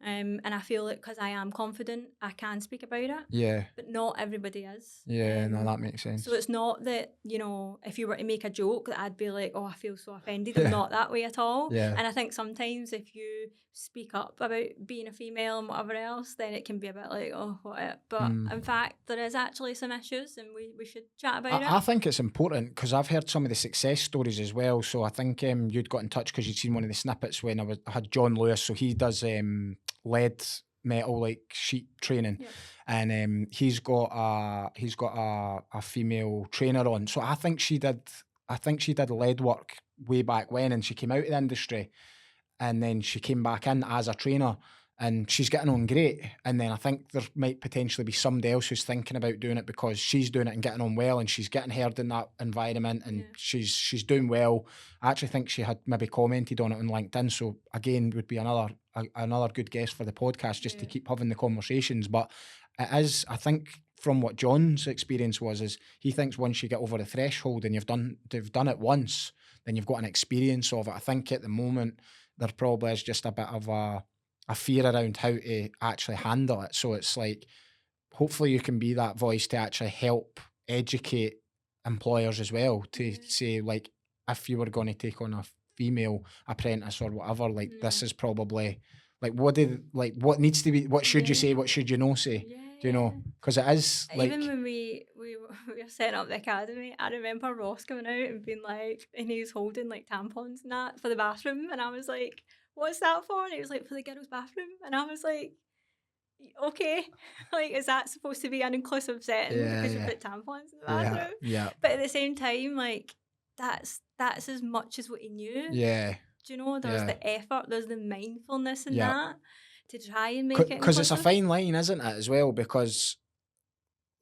And I feel that because I am confident, I can speak about it. But not everybody is.
No, that makes sense.
So it's not that, if you were to make a joke that I'd be like, oh, I feel so offended. I'm not that way at all. And I think sometimes if you speak up about being a female and whatever else, then it can be a bit like, oh, what? But in fact, there is actually some issues and we should chat about it.
I think it's important because I've heard some of the success stories as well. So I think you'd got in touch because you'd seen one of the snippets when I had John Lewis. So he does lead metal like sheet training, and he's got a female trainer on. So I think she did lead work way back when, and she came out of the industry, and then she came back in as a trainer. And she's getting on great. And then I think there might potentially be somebody else who's thinking about doing it because she's doing it and getting on well, and she's getting heard in that environment, and she's doing well. I actually think she had maybe commented on it on LinkedIn. So again, would be another good guest for the podcast just to keep having the conversations. But it is, I think, from what John's experience was, is he thinks once you get over the threshold and you've done it once, then you've got an experience of it. I think at the moment there probably is just a bit of a fear around how to actually handle it. So it's like, hopefully you can be that voice to actually help educate employers as well, to say, like, if you were going to take on a female apprentice or whatever, like this is probably like, what needs to be, what should you say, what should you not say? Do you know? Because it is like,
even when we were setting up the academy, I remember Ross coming out and being like, and he was holding like tampons and that for the bathroom, and I was like, what's that for? And he was like, for the girls' bathroom. And I was like, okay, like, is that supposed to be an inclusive setting because you put tampons in the bathroom? But at the same time, like, that's as much as what he knew. Do you know, there's the effort, there's the mindfulness in that to try and make it inclusive.
Because it's a fine line, isn't it, as well? Because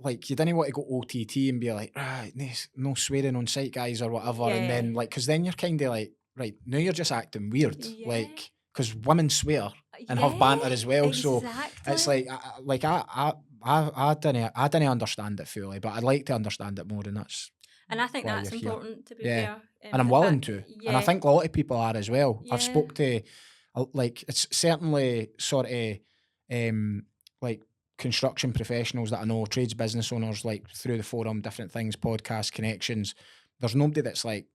like, you didn't want to go OTT and be like, right, no swearing on site, guys, or whatever. And then, like, because then you're kind of like, right, now you're just acting weird. Like, because women swear and have banter as well.
Exactly.
So it's like, I didn't understand it fully, but I'd like to understand it more, and that's.
And I think that's important, to be fair.
And I'm willing to. And I think a lot of people are as well. I've spoke to, like, it's certainly sort of, like, construction professionals that I know, trades business owners, like, through the forum, different things, podcasts, connections. There's nobody that's like,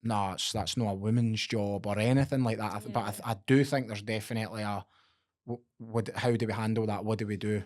nah, that's not a woman's job or anything like that. But I do think there's definitely how do we handle that? What do we do?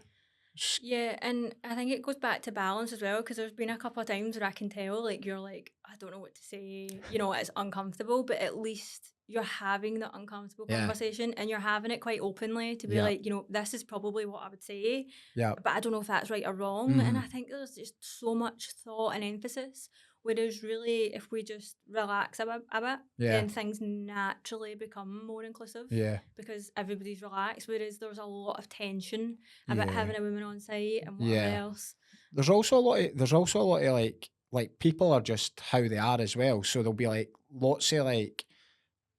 Yeah, and I think it goes back to balance as well, because there's been a couple of times where I can tell, like, you're like, I don't know what to say, it's uncomfortable, but at least you're having the uncomfortable conversation, and you're having it quite openly to be like, this is probably what I would say, but I don't know if that's right or wrong. And I think there's just so much thought and emphasis, whereas really, if we just relax a bit, then things naturally become more inclusive, because everybody's relaxed, whereas there's a lot of tension about having a woman on site and whatever else.
There's also a lot of like people are just how they are as well. So there'll be like lots of like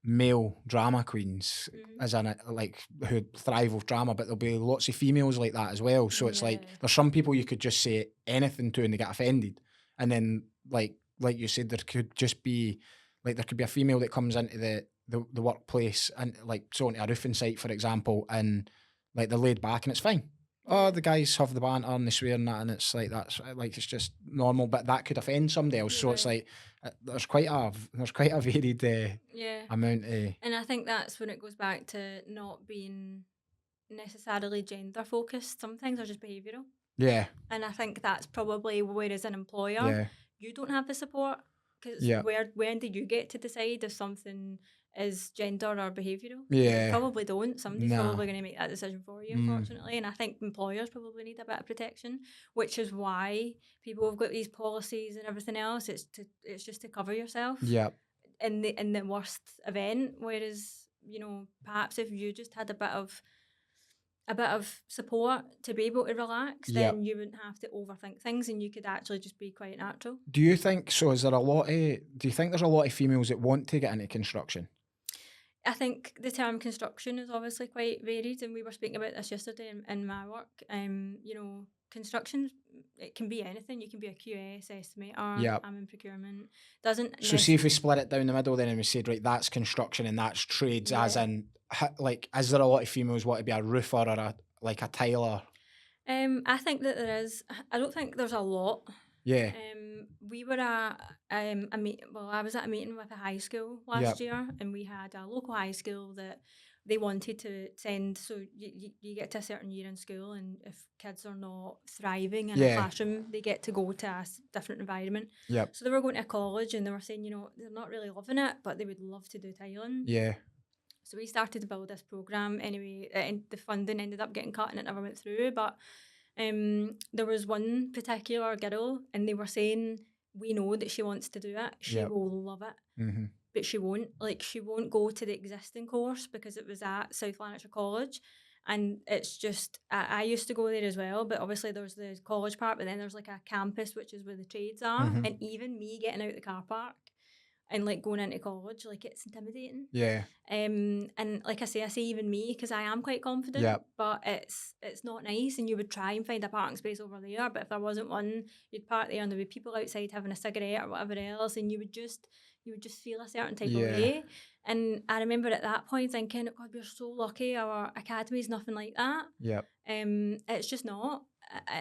male drama queens, as in like, who thrive with drama, but there'll be lots of females like that as well. So it's like, there's some people you could just say anything to and they get offended, and then like you said, there could just be like, there could be a female that comes into the workplace and like, so onto a roofing site, for example, and like they're laid back and it's fine. Oh, the guys have the banter and they swear and that, and it's like, that's like, it's just normal, but that could offend somebody else. So it's like, there's quite a varied amount of.
And I think that's when it goes back to not being necessarily gender focused. Some things are just behavioural. And I think that's probably where, as an employer, you don't have the support because
Yeah.
when do you get to decide if something is gender or behavioural? You
Yeah.
probably don't. Somebody's
Nah.
probably going to make that decision for you,
Mm.
unfortunately. And I think employers probably need a bit of protection, which is why people have got these policies and everything else. It's just to cover yourself
Yeah.
in the worst event. Whereas, perhaps if you just had a bit of support to be able to relax,
Yeah.
then you wouldn't have to overthink things and you could actually just be quite natural.
Do you think so? Is there a lot of? Do you think there's a lot of females that want to get into construction?
I think the term construction is obviously quite varied, and we were speaking about this yesterday in my work. Construction, it can be anything. You can be a QS estimator.
Yeah.
I'm in procurement. Doesn't
So see if we
necessarily.
split it down the middle then and we said, right, that's construction and that's trades, as
Yeah.
in, like, is there a lot of females want to be a roofer or a tiler?
I think that there is. I don't think there's a lot.
Yeah.
We were at a meet. Well, I was at a meeting with a high school
Yeah.
last year, and we had a local high school that they wanted to send. So you get to a certain year in school, and if kids are not thriving in a
Yeah.
classroom, they get to go to a different environment.
Yep.
So they were going to college, and they were saying, they're not really loving it, but they would love to do tiling.
Yeah.
So we started to build this program anyway, and the funding ended up getting cut and it never went through. But there was one particular girl, and they were saying, we know that she wants to do it. She
Yep.
will love it,
Mm-hmm.
but she won't. Like, she won't go to the existing course because it was at South Lanarkshire College. And it's just, I used to go there as well, but obviously there's the college part, but then there's like a campus, which is where the trades are.
Mm-hmm.
And even me getting out the car park and like going into college, like, it's intimidating.
Yeah.
And like I say even me, because I am quite confident.
Yep.
But it's not nice, and you would try and find a parking space over there, but if there wasn't one, you'd park there and there'd be people outside having a cigarette or whatever else, and you would just feel a certain type of
Yeah.
way. And I remember at that point thinking, God, we're so lucky, our academy is nothing like that.
Yep.
It's just not.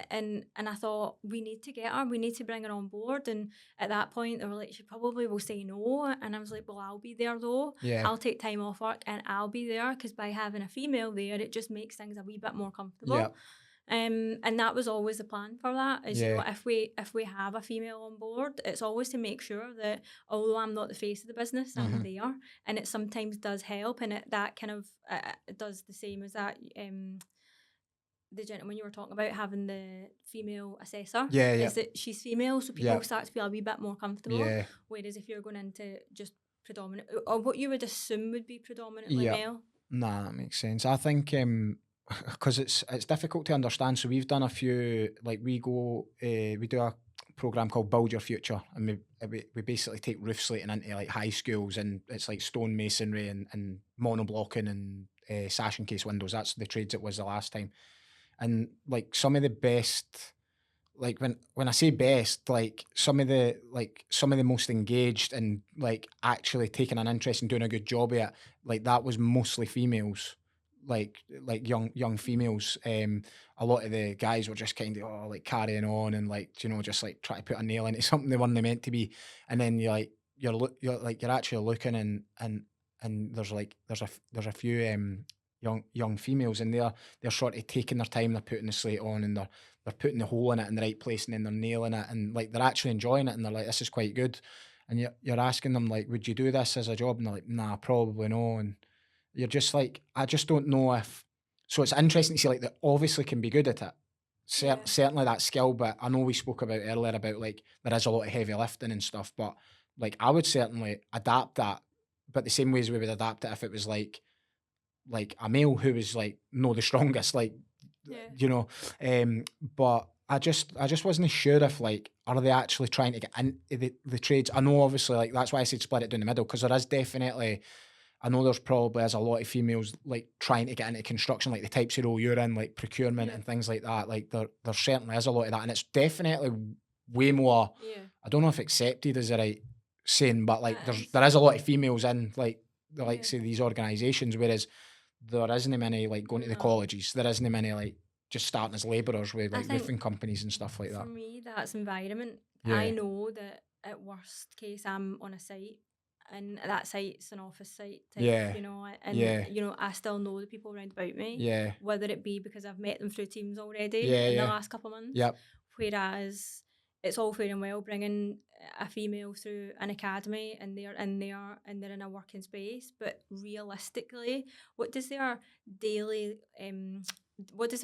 And I thought, we need to get her, we need to bring her on board. And at that point they were like, she probably will say no, and I was like, well, I'll be there though.
Yeah.
I'll take time off work and I'll be there, because by having a female there, it just makes things a wee bit more comfortable.
Yep.
And that was always the plan for that, is
Yeah.
if we have a female on board, it's always to make sure that although I'm not the face of the business, I'm
Mhm.
there. And it sometimes does help, and that kind of it does the same as that the gentleman you were talking about having the female assessor.
Yeah, yeah.
Is that she's female, so people
Yeah.
start to feel a wee bit more comfortable.
Yeah.
Whereas if you're going into just predominant, or what you would assume would be predominantly
Yeah.
male.
Nah, that makes sense. I think because it's difficult to understand. So we've done a few, like, we do a program called Build Your Future, and we basically take roof slating into like high schools, and it's like stone masonry and monoblocking and sash and case windows. That's the trades it was the last time. And like some of the best, like when I say best, like some of the most engaged and like actually taking an interest in doing a good job at it, like that was mostly females, like young females. A lot of the guys were just kind of like carrying on and like just like trying to put a nail into something they weren't meant to be, and then you're actually looking and there's a few young females, and they're sort of taking their time, they're putting the slate on, and they're putting the hole in it in the right place, and then they're nailing it, and like they're actually enjoying it, and they're like, this is quite good. And you're asking them like, would you do this as a job? And they're like, nah, probably no. And you're just like, I just don't know if. So it's interesting to see, like, they obviously can be good at it.
Yeah.
Certainly that skill, but I know we spoke about earlier about like there is a lot of heavy lifting and stuff, but like I would certainly adapt that, but the same way as we would adapt it if it was like a male who was like no the strongest, like
Yeah.
but I just wasn't sure if like are they actually trying to get into the trades. I know obviously like that's why I said split it down the middle, because there is definitely, I know there's probably is a lot of females like trying to get into construction, like the types of role you're in, like procurement
Yeah.
and things like that. Like there certainly is a lot of that, and it's definitely way more.
Yeah.
I don't know if accepted is the right saying, but like
That is.
there is a lot of females in like the likes
Yeah.
of these organisations, whereas there isn't many like going to the
No.
colleges. There isn't many like just starting as labourers with
I
like
think
roofing companies and stuff like
for
that.
me, that's environment.
Yeah.
I know that at worst case, I'm on a site, and that site's an office site type,
Yeah.
and
Yeah.
I still know the people around about me,
Yeah.
whether it be because I've met them through Teams already
Yeah,
in the
yeah.
last couple of months,
Yep.
whereas it's all fair and well bringing a female through an academy and they're in there and they're in a working space, but realistically, what does their daily what is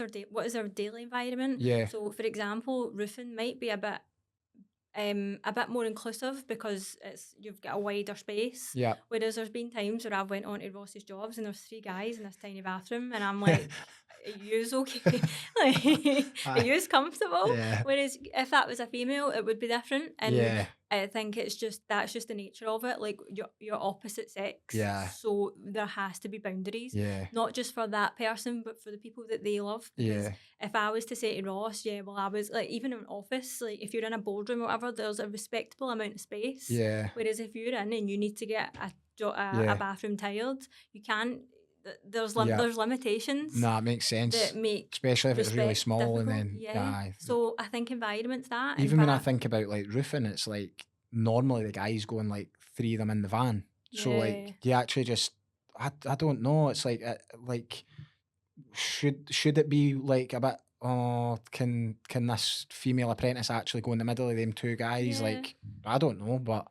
their daily environment?
Yeah.
So, for example, roofing might be a bit more inclusive because you've got a wider space.
Yeah.
Whereas there's been times where I've went on to Ross's jobs and there's 3 guys in this tiny bathroom and I'm like, are yous okay? Like, are
Aye.
yous comfortable?
Yeah.
Whereas if that was a female, it would be different. And
Yeah.
I think that's just the nature of it. Like you're opposite sex.
Yeah.
So there has to be boundaries.
Yeah.
Not just for that person, but for the people that they love. Because
Yeah.
if I was to say to Ross, yeah, well, I was like, even in an office, like if you're in a boardroom or whatever, there's a respectable amount of space.
Yeah.
Whereas if you're in and you need to get a
Yeah.
bathroom tiled, you can't. There's
Yeah.
there's limitations
Nah, it makes sense.
that make
Especially if it's really
respect
small and
difficult.
then
Yeah.
aye.
So I think environment's that.
Even when I think about like roofing, it's like normally the guys going like 3 of them in the van. So
Yeah.
like you actually just I don't know. It's like should it be like a bit? Oh, can this female apprentice actually go in the middle of them 2 guys?
Yeah.
Like I don't know, but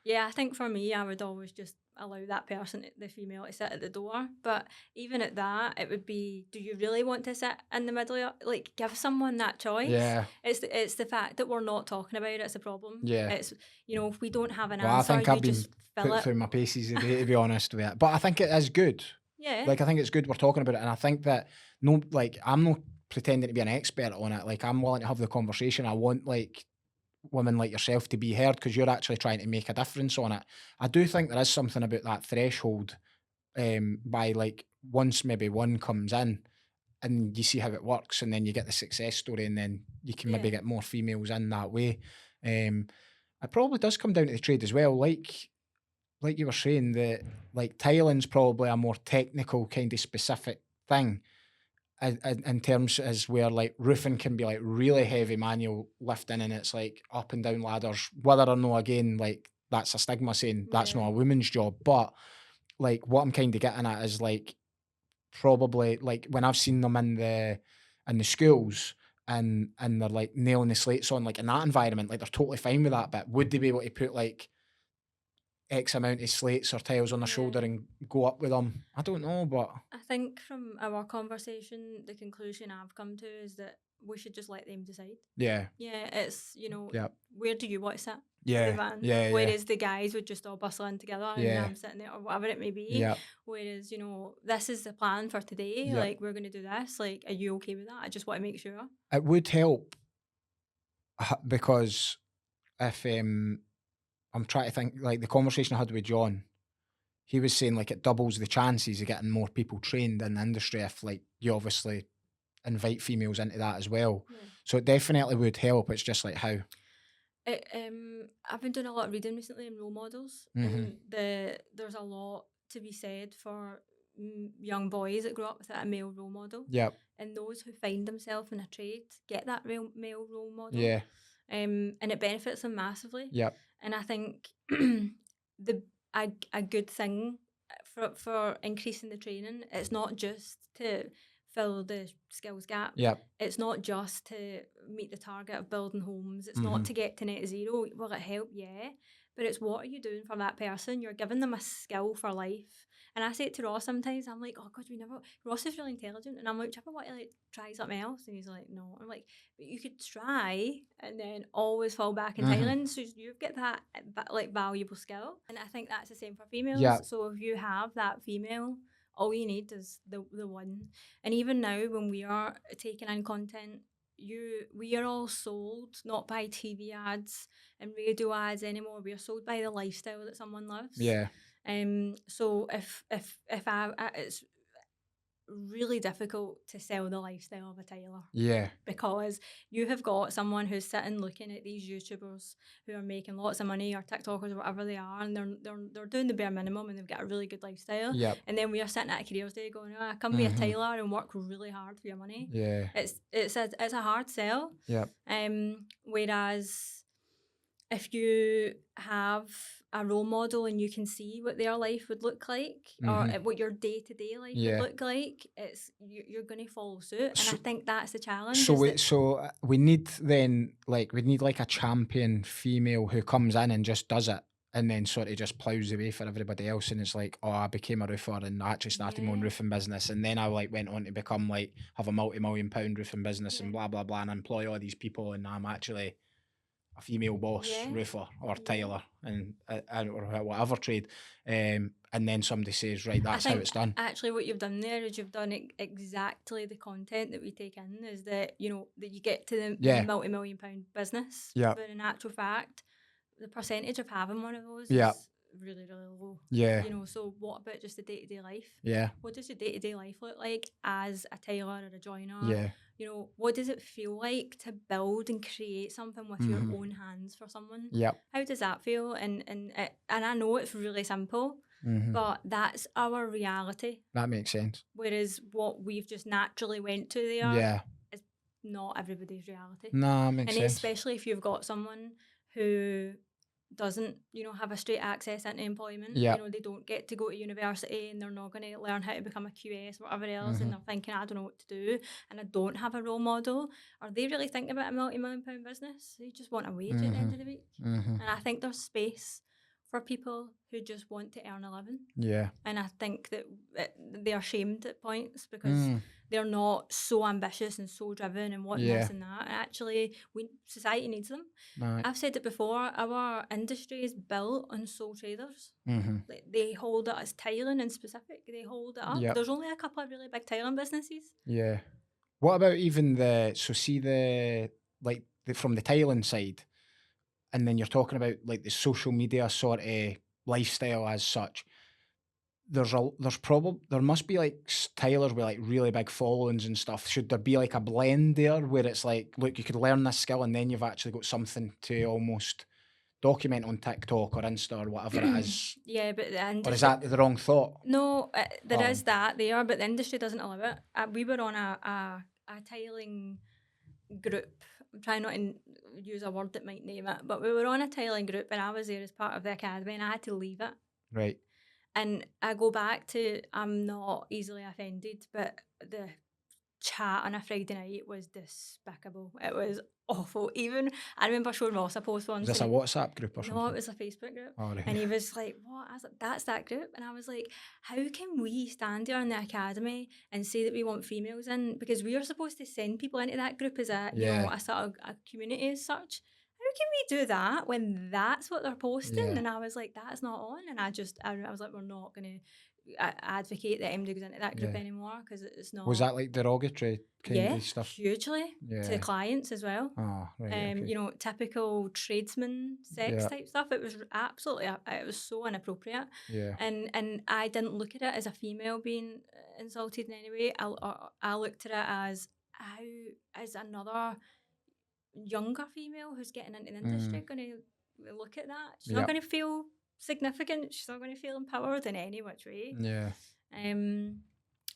Yeah, I think for me, I would always just allow that person, the female, to sit at the door. But even at that, it would be, do you really want to sit in the middle? Like, give someone that choice.
yeah,
It's the fact that we're not talking about it. It's a problem.
yeah.
It's, if we don't have an
Well, I
answer,
think
you
I've been
just fill
put
it.
through my paces today, to be honest with it. But I think it is good.
Yeah.
Like I think it's good we're talking about it, and I think that I'm not pretending to be an expert on it. Like I'm willing to have the conversation. I want like women like yourself to be heard because you're actually trying to make a difference on it. I do think there is something about that threshold. By like once maybe one comes in, and you see how it works, and then you get the success story, and then you can maybe
Yeah.
get more females in that way. It probably does come down to the trade as well. Like you were saying, that like tiling's probably a more technical kind of specific thing in terms as where like roofing can be like really heavy manual lifting and it's like up and down ladders, whether or not again like that's a stigma saying that's
Yeah.
not a woman's job, but like what I'm kind of getting at is like probably like when I've seen them in the schools and they're like nailing the slates on like in that environment, like they're totally fine with that, but would they be able to put like X amount of slates or tiles on their shoulder
Yeah.
and go up with them? I don't know, but
I think from our conversation, the conclusion I've come to is that we should just let them decide.
yeah,
Yeah, it's,
yeah,
where do you want to sit? In
yeah,
the van.
yeah,
Whereas the guys would just all bustle in together and
Yeah.
I'm sitting there or whatever it may be.
yeah,
Whereas, this is the plan for today.
Yeah.
Like, we're going to do this. Like, are you okay with that? I just want to make sure.
it would help because if I'm trying to think like the conversation I had with John, he was saying like it doubles the chances of getting more people trained in the industry if like you obviously invite females into that as well.
Yeah.
So it definitely would help. It's just like how.
I've been doing a lot of reading recently in role models,
Mhm.
and there's a lot to be said for young boys that grow up without a male role model,
Yep.
and those who find themselves in a trade get that real male role model.
Yeah.
And it benefits them massively.
Yep.
And I think a good thing for increasing the training, it's not just to fill the skills gap.
Yep.
It's not just to meet the target of building homes. It's not to get to net zero. Will it help? Yeah. But it's what are you doing for that person? You're giving them a skill for life. And I say it to Ross sometimes. I'm like, oh God, Ross is really intelligent. And I'm like, do you ever want to like try something else? And he's like, no. I'm like, but you could try and then always fall back in Thailand. So you've got that like valuable skill. And I think that's the same for females.
Yeah.
So if you have that female, all you need is the one. And even now when we are taking in content, we are all sold not by TV ads and radio ads anymore. We are sold by the lifestyle that someone lives.
Yeah.
So if it's really difficult to sell the lifestyle of a tailor.
Yeah.
Because you have got someone who's sitting looking at these YouTubers who are making lots of money or TikTokers or whatever they are, and they're doing the bare minimum and they've got a really good lifestyle.
Yep.
And then we are sitting at a careers day going, oh, come be a tailor and work really hard for your money.
Yeah.
It's a hard sell.
Yep.
Whereas if you have a role model and you can see what their life would look like, or
Mm-hmm.
what your day-to-day life would
Yeah.
look like, you're going to follow suit. And I
So,
think that's the challenge,
so
is
we
that
so we need then we need like a champion female who comes in and just does it, and then sort of just plows the way for everybody else. And it's like, oh, I became a roofer and I actually started my own
yeah,
roofing business, and then I like went on to become like have a multi-million-pound roofing business
yeah,
and blah blah blah, and employ all these people, and I'm actually a female boss
yeah,
roofer or
yeah.
tiler and or whatever trade, and then somebody says, right,
I
that's how
think
it's done.
actually what you've done there is you've done exactly the content that we take in, is that, that you get to the
Yeah,
multi-million pound business,
yeah,
but in actual fact, the percentage of having one of those
yeah,
is really, really low.
yeah,
So what about just the day-to-day life?
yeah,
What does your day-to-day life look like as a tailor or a joiner?
yeah.
What does it feel like to build and create something with your
Mm-hmm.
own hands for someone?
Yep.
How does that feel? And I know it's really simple,
Mm-hmm.
but that's our reality.
That makes sense.
Whereas what we've just naturally went to there
Yeah.
is not everybody's reality.
No, that makes
And
sense.
especially if you've got someone who doesn't, have a straight access into employment.
Yep.
They don't get to go to university, and they're not going to learn how to become a QS or whatever else,
Mm-hmm.
and they're thinking, I don't know what to do, and I don't have a role model. Are they really thinking about a multi-million pound business? They just want a wage at the
Mm-hmm.
end of the week.
Mm-hmm.
And I think there's space for people who just want to earn a living.
Yeah.
And I think that they are shamed at points because
Mm.
they're not so ambitious and so driven and wanting
Yeah.
this and that. And actually, society needs them.
Right.
I've said it before, our industry is built on sole traders.
Mm-hmm.
Like, they hold it as tiling in specific. They hold it up.
Yep.
There's only a couple of really big tiling businesses.
Yeah. What about even from the tiling side, and then you're talking about like the social media sort of lifestyle as such. There must be like Tylers with like really big followings and stuff. Should there be like a blend there where it's like, look, you could learn this skill and then you've actually got something to almost document on TikTok or Insta or whatever it is?
Yeah, but the
Or is
industry.
that the wrong thought?
No, there
Oh,
is that there, but the industry doesn't allow it. We were on a tiling group. I'm trying not to use a word that might name it, but we were on a tiling group, and I was there as part of the academy, and I had to leave it.
right.
And I go back to, I'm not easily offended, but the chat on a Friday night was despicable. It was awful. Even I remember showing Ross a post
Is
once,
this
and
a WhatsApp group or
no,
something?
it was a Facebook group.
Oh, right.
And he was like, what? I was like, that's that group. And I was like, how can we stand here in the academy and say that we want females in? Because we are supposed to send people into that group as a,
Yeah.
a sort of a community as such. How can we do that when that's what they're posting?
Yeah.
And I was like, that's not on. And I was like, we're not going to advocate that MD goes into that group
Yeah.
anymore, because it's not.
Was that like derogatory kind of stuff?
Hugely to the
Yeah.
clients as well.
Oh, right. Okay.
Typical tradesman sex
Yeah.
type stuff. It was absolutely, it was so inappropriate.
Yeah.
And I didn't look at it as a female being insulted in any way. I looked at it as, how is another younger female who's getting into the industry going to look at that? She's not
Yep.
going to feel significant. She's not going to feel empowered in any which way.
Yeah.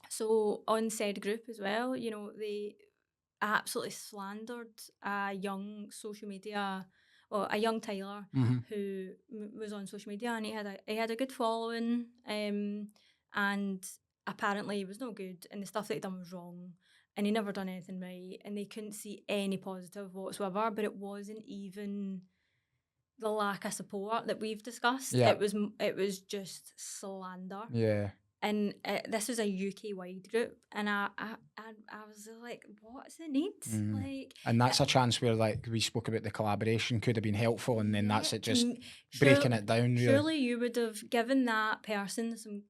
So on said group as well, they absolutely slandered a young social media, or a young Tyler
Mm-hmm.
who was on social media, and he had a good following, and apparently he was no good, and the stuff that he done was wrong, and he never done anything right, and they couldn't see any positive whatsoever. But it wasn't even the lack of support that we've discussed.
Yeah.
It was just slander.
Yeah.
And this was a UK wide group, and I was like, what's the need? Like,
And that's a chance where, like we spoke about, the collaboration could have been helpful, and then that's it, just
Surely-
breaking it down. Really.
Surely you would have given that person some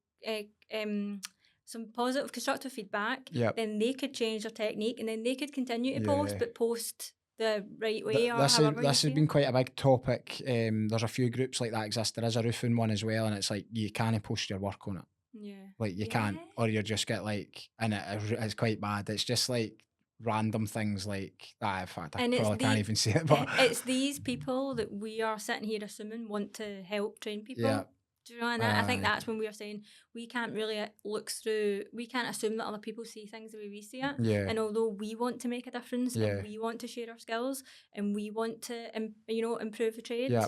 positive, constructive feedback.
Yep.
Then they could change their technique, and then they could continue to post,
Yeah.
but post the right way, or
This
however
has
you feel.
been quite a big topic. There's a few groups like that exist. There is a roofing one as well, and it's like you can't post your work on it.
Yeah.
Like you can't, or you just get like, and it's quite bad. It's just like random things like that. In fact, I
And it's
probably can't even say it, but
it's these people that we are sitting here assuming want to help train people.
Yeah.
Do you know? And I think that's when we are saying we can't really we can't assume that other people see things the way we see it.
Yeah,
And although we want to make a difference and
yeah,
we want to share our skills and we want to, improve the trade,
yeah.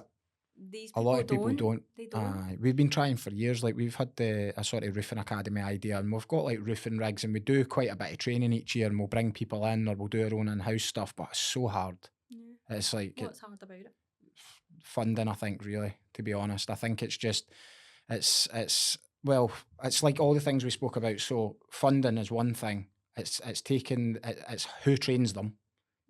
these
A lot
people
of people
don't.
don't.
They don't.
We've been trying for years. Like we've had a sort of roofing academy idea, and we've got like roofing rigs, and we do quite a bit of training each year, and we'll bring people in, or we'll do our own in-house stuff. But it's so hard.
Yeah.
It's like
What's hard about it?
funding. I think really, to be honest, I think it's just well, it's like all the things we spoke about. So funding is one thing. It's taking it's who trains them,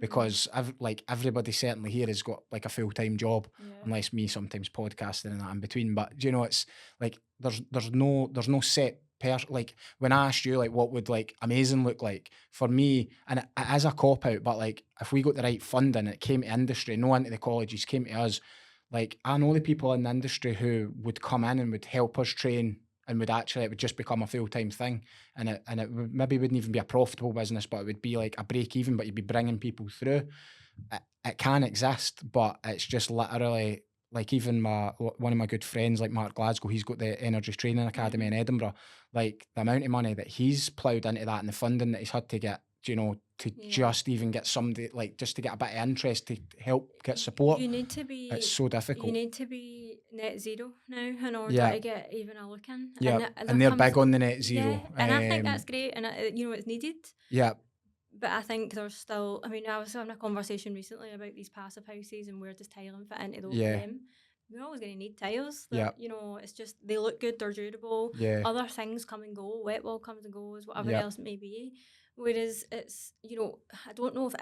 because like everybody certainly here has got like a full-time job,
Yeah.
unless me sometimes podcasting and that in between. But you know, it's like there's no set like when I asked you like what would like amazing look like for me, and it is a cop out, but like if we got the right funding, it came to industry, no into the colleges, came to us. Like I know the people in the industry who would come in and would help us train, and it would just become a full-time thing, and maybe wouldn't even be a profitable business, but it would be like a break even, but you'd be bringing people through. It can exist, but it's just literally like even one of my good friends, like Mark Glasgow, he's got the Energy Training Academy in Edinburgh. Like the amount of money that he's ploughed into that and the funding that he's had to get, to just even get somebody, like just to get a bit of interest to help get support.
You need to be.
It's so difficult.
You need to be net zero now in order
Yeah.
to get even a look in.
Yeah,
And
and they're big on the net zero.
Yeah, and I think that's great, and it's needed.
Yeah,
But I think there's still. I mean, I was having a conversation recently about these passive houses and where does tiling fit into them. We're always going to need tiles. That, it's just they look good, they're durable.
yeah,
Other things come and go. Wet wall comes and goes. Whatever
Yep.
else it may be. Whereas it's I don't know if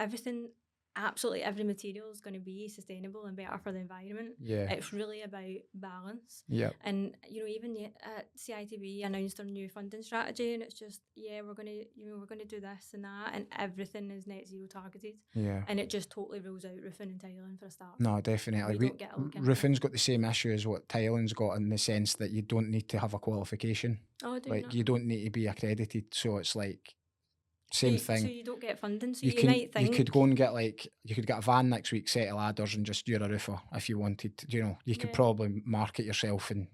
absolutely every material is going to be sustainable and better for the environment.
yeah,
It's really about balance.
yeah,
And even at CITB announced their new funding strategy, and it's just we're gonna do this and that, and everything is net zero targeted,
yeah.
and it just totally rules out roofing and tiling for a start.
No, definitely.
We don't get a look in it.
Roofing's got the same issue as what tiling's got, in the sense that you don't need to have a qualification.
Oh, do
Like
not?
you don't need to be accredited. So it's like same thing.
So you don't get funding. So
you
might think
you could go and get you could get a van next week, set of ladders, and just you're a roofer if you wanted to. You could probably market yourself, and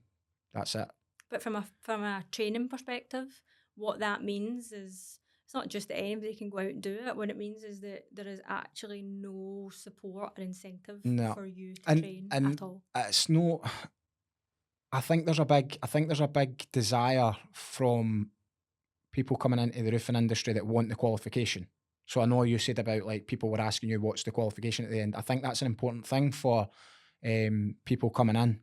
that's it.
But from a training perspective, what that means is it's not just that anybody can go out and do it. What it means is that there is actually no support or incentive for you to train at all.
It's no. I think there's a big desire from people coming into the roofing industry that want the qualification. So I know you said about like people were asking you what's the qualification at the end. I think that's an important thing for people coming in.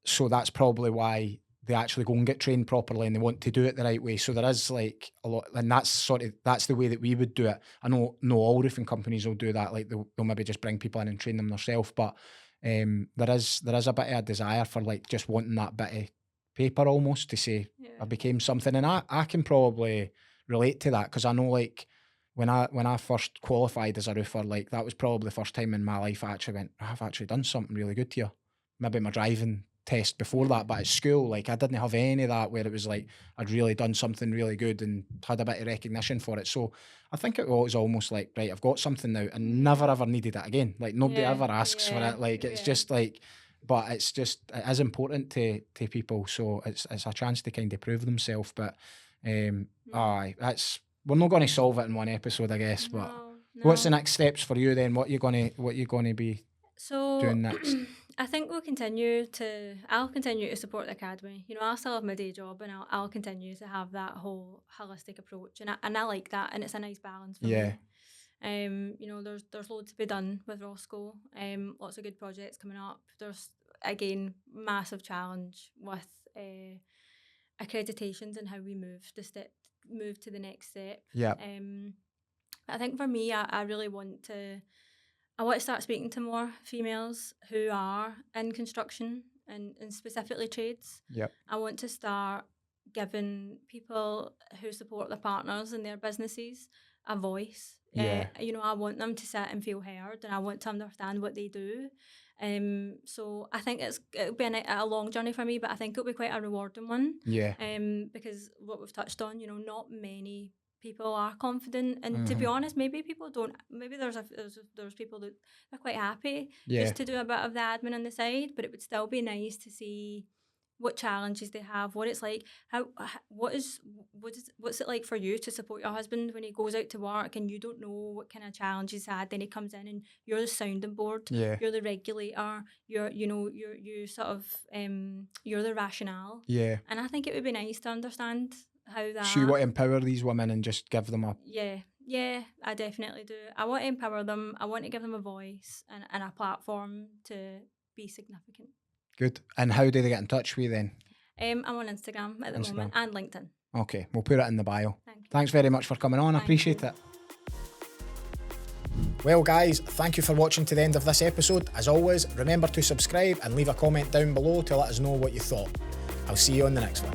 So that's probably why they actually go and get trained properly, and they want to do it the right way. So there is like a lot, and that's the way that we would do it. I know no all roofing companies will do that. Like they'll maybe just bring people in and train them themselves. But there is a bit of a desire for like just wanting that bit of paper almost to say I became something, and I can probably relate to that, because I know like when I first qualified as a roofer, like that was probably the first time in my life I actually went, I've actually done something really good here. Maybe my driving test before that, but at school, like I didn't have any of that where it was like I'd really done something really good and had a bit of recognition for it. So I think it was almost like, right, I've got something now, and never ever needed it again. Like nobody ever asks for it. Like it's just like, but it is important to people. So it's a chance to kind of prove themselves. But we're not going to solve it in one episode, I guess. But what's the next steps for you then? What you gonna be doing next?
I think I'll continue to support the academy. I'll still have my day job, and I'll continue to have that whole holistic approach, and I like that, and it's a nice balance for me. There's loads to be done with Roscoe. Lots of good projects coming up. There's again massive challenge with accreditations and how we move to the next step.
Yeah.
I think for me, I really want to start speaking to more females who are in construction and specifically trades.
Yep.
I want to start giving people who support their partners and their businesses a voice.
Yeah.
I want them to sit and feel heard, and I want to understand what they do. So I think it'll be a long journey for me, but I think it'll be quite a rewarding one.
Yeah.
Because what we've touched on, not many people are confident, and to be honest, maybe people don't. Maybe there's people that are quite happy just to do a bit of the admin on the side, but it would still be nice to see what challenges they have, what it's like, what's it like for you to support your husband when he goes out to work and you don't know what kind of challenges he's had. Then he comes in and you're the sounding board,
Yeah.
you're the regulator, you sort of you're the rationale.
Yeah.
And I think it would be nice to understand how that.
So you want to empower these women and just give them a...
Yeah, I definitely do. I want to empower them. I want to give them a voice and a platform to be significant.
Good. And how do they get in touch with you then?
I'm on Instagram at the moment and LinkedIn.
Okay, we'll put it in the bio.
Thank you.
Thanks very much for coming on. I appreciate it. Well guys, thank you for watching to the end of this episode. As always, remember to subscribe and leave a comment down below to let us know what you thought. I'll see you on the next one.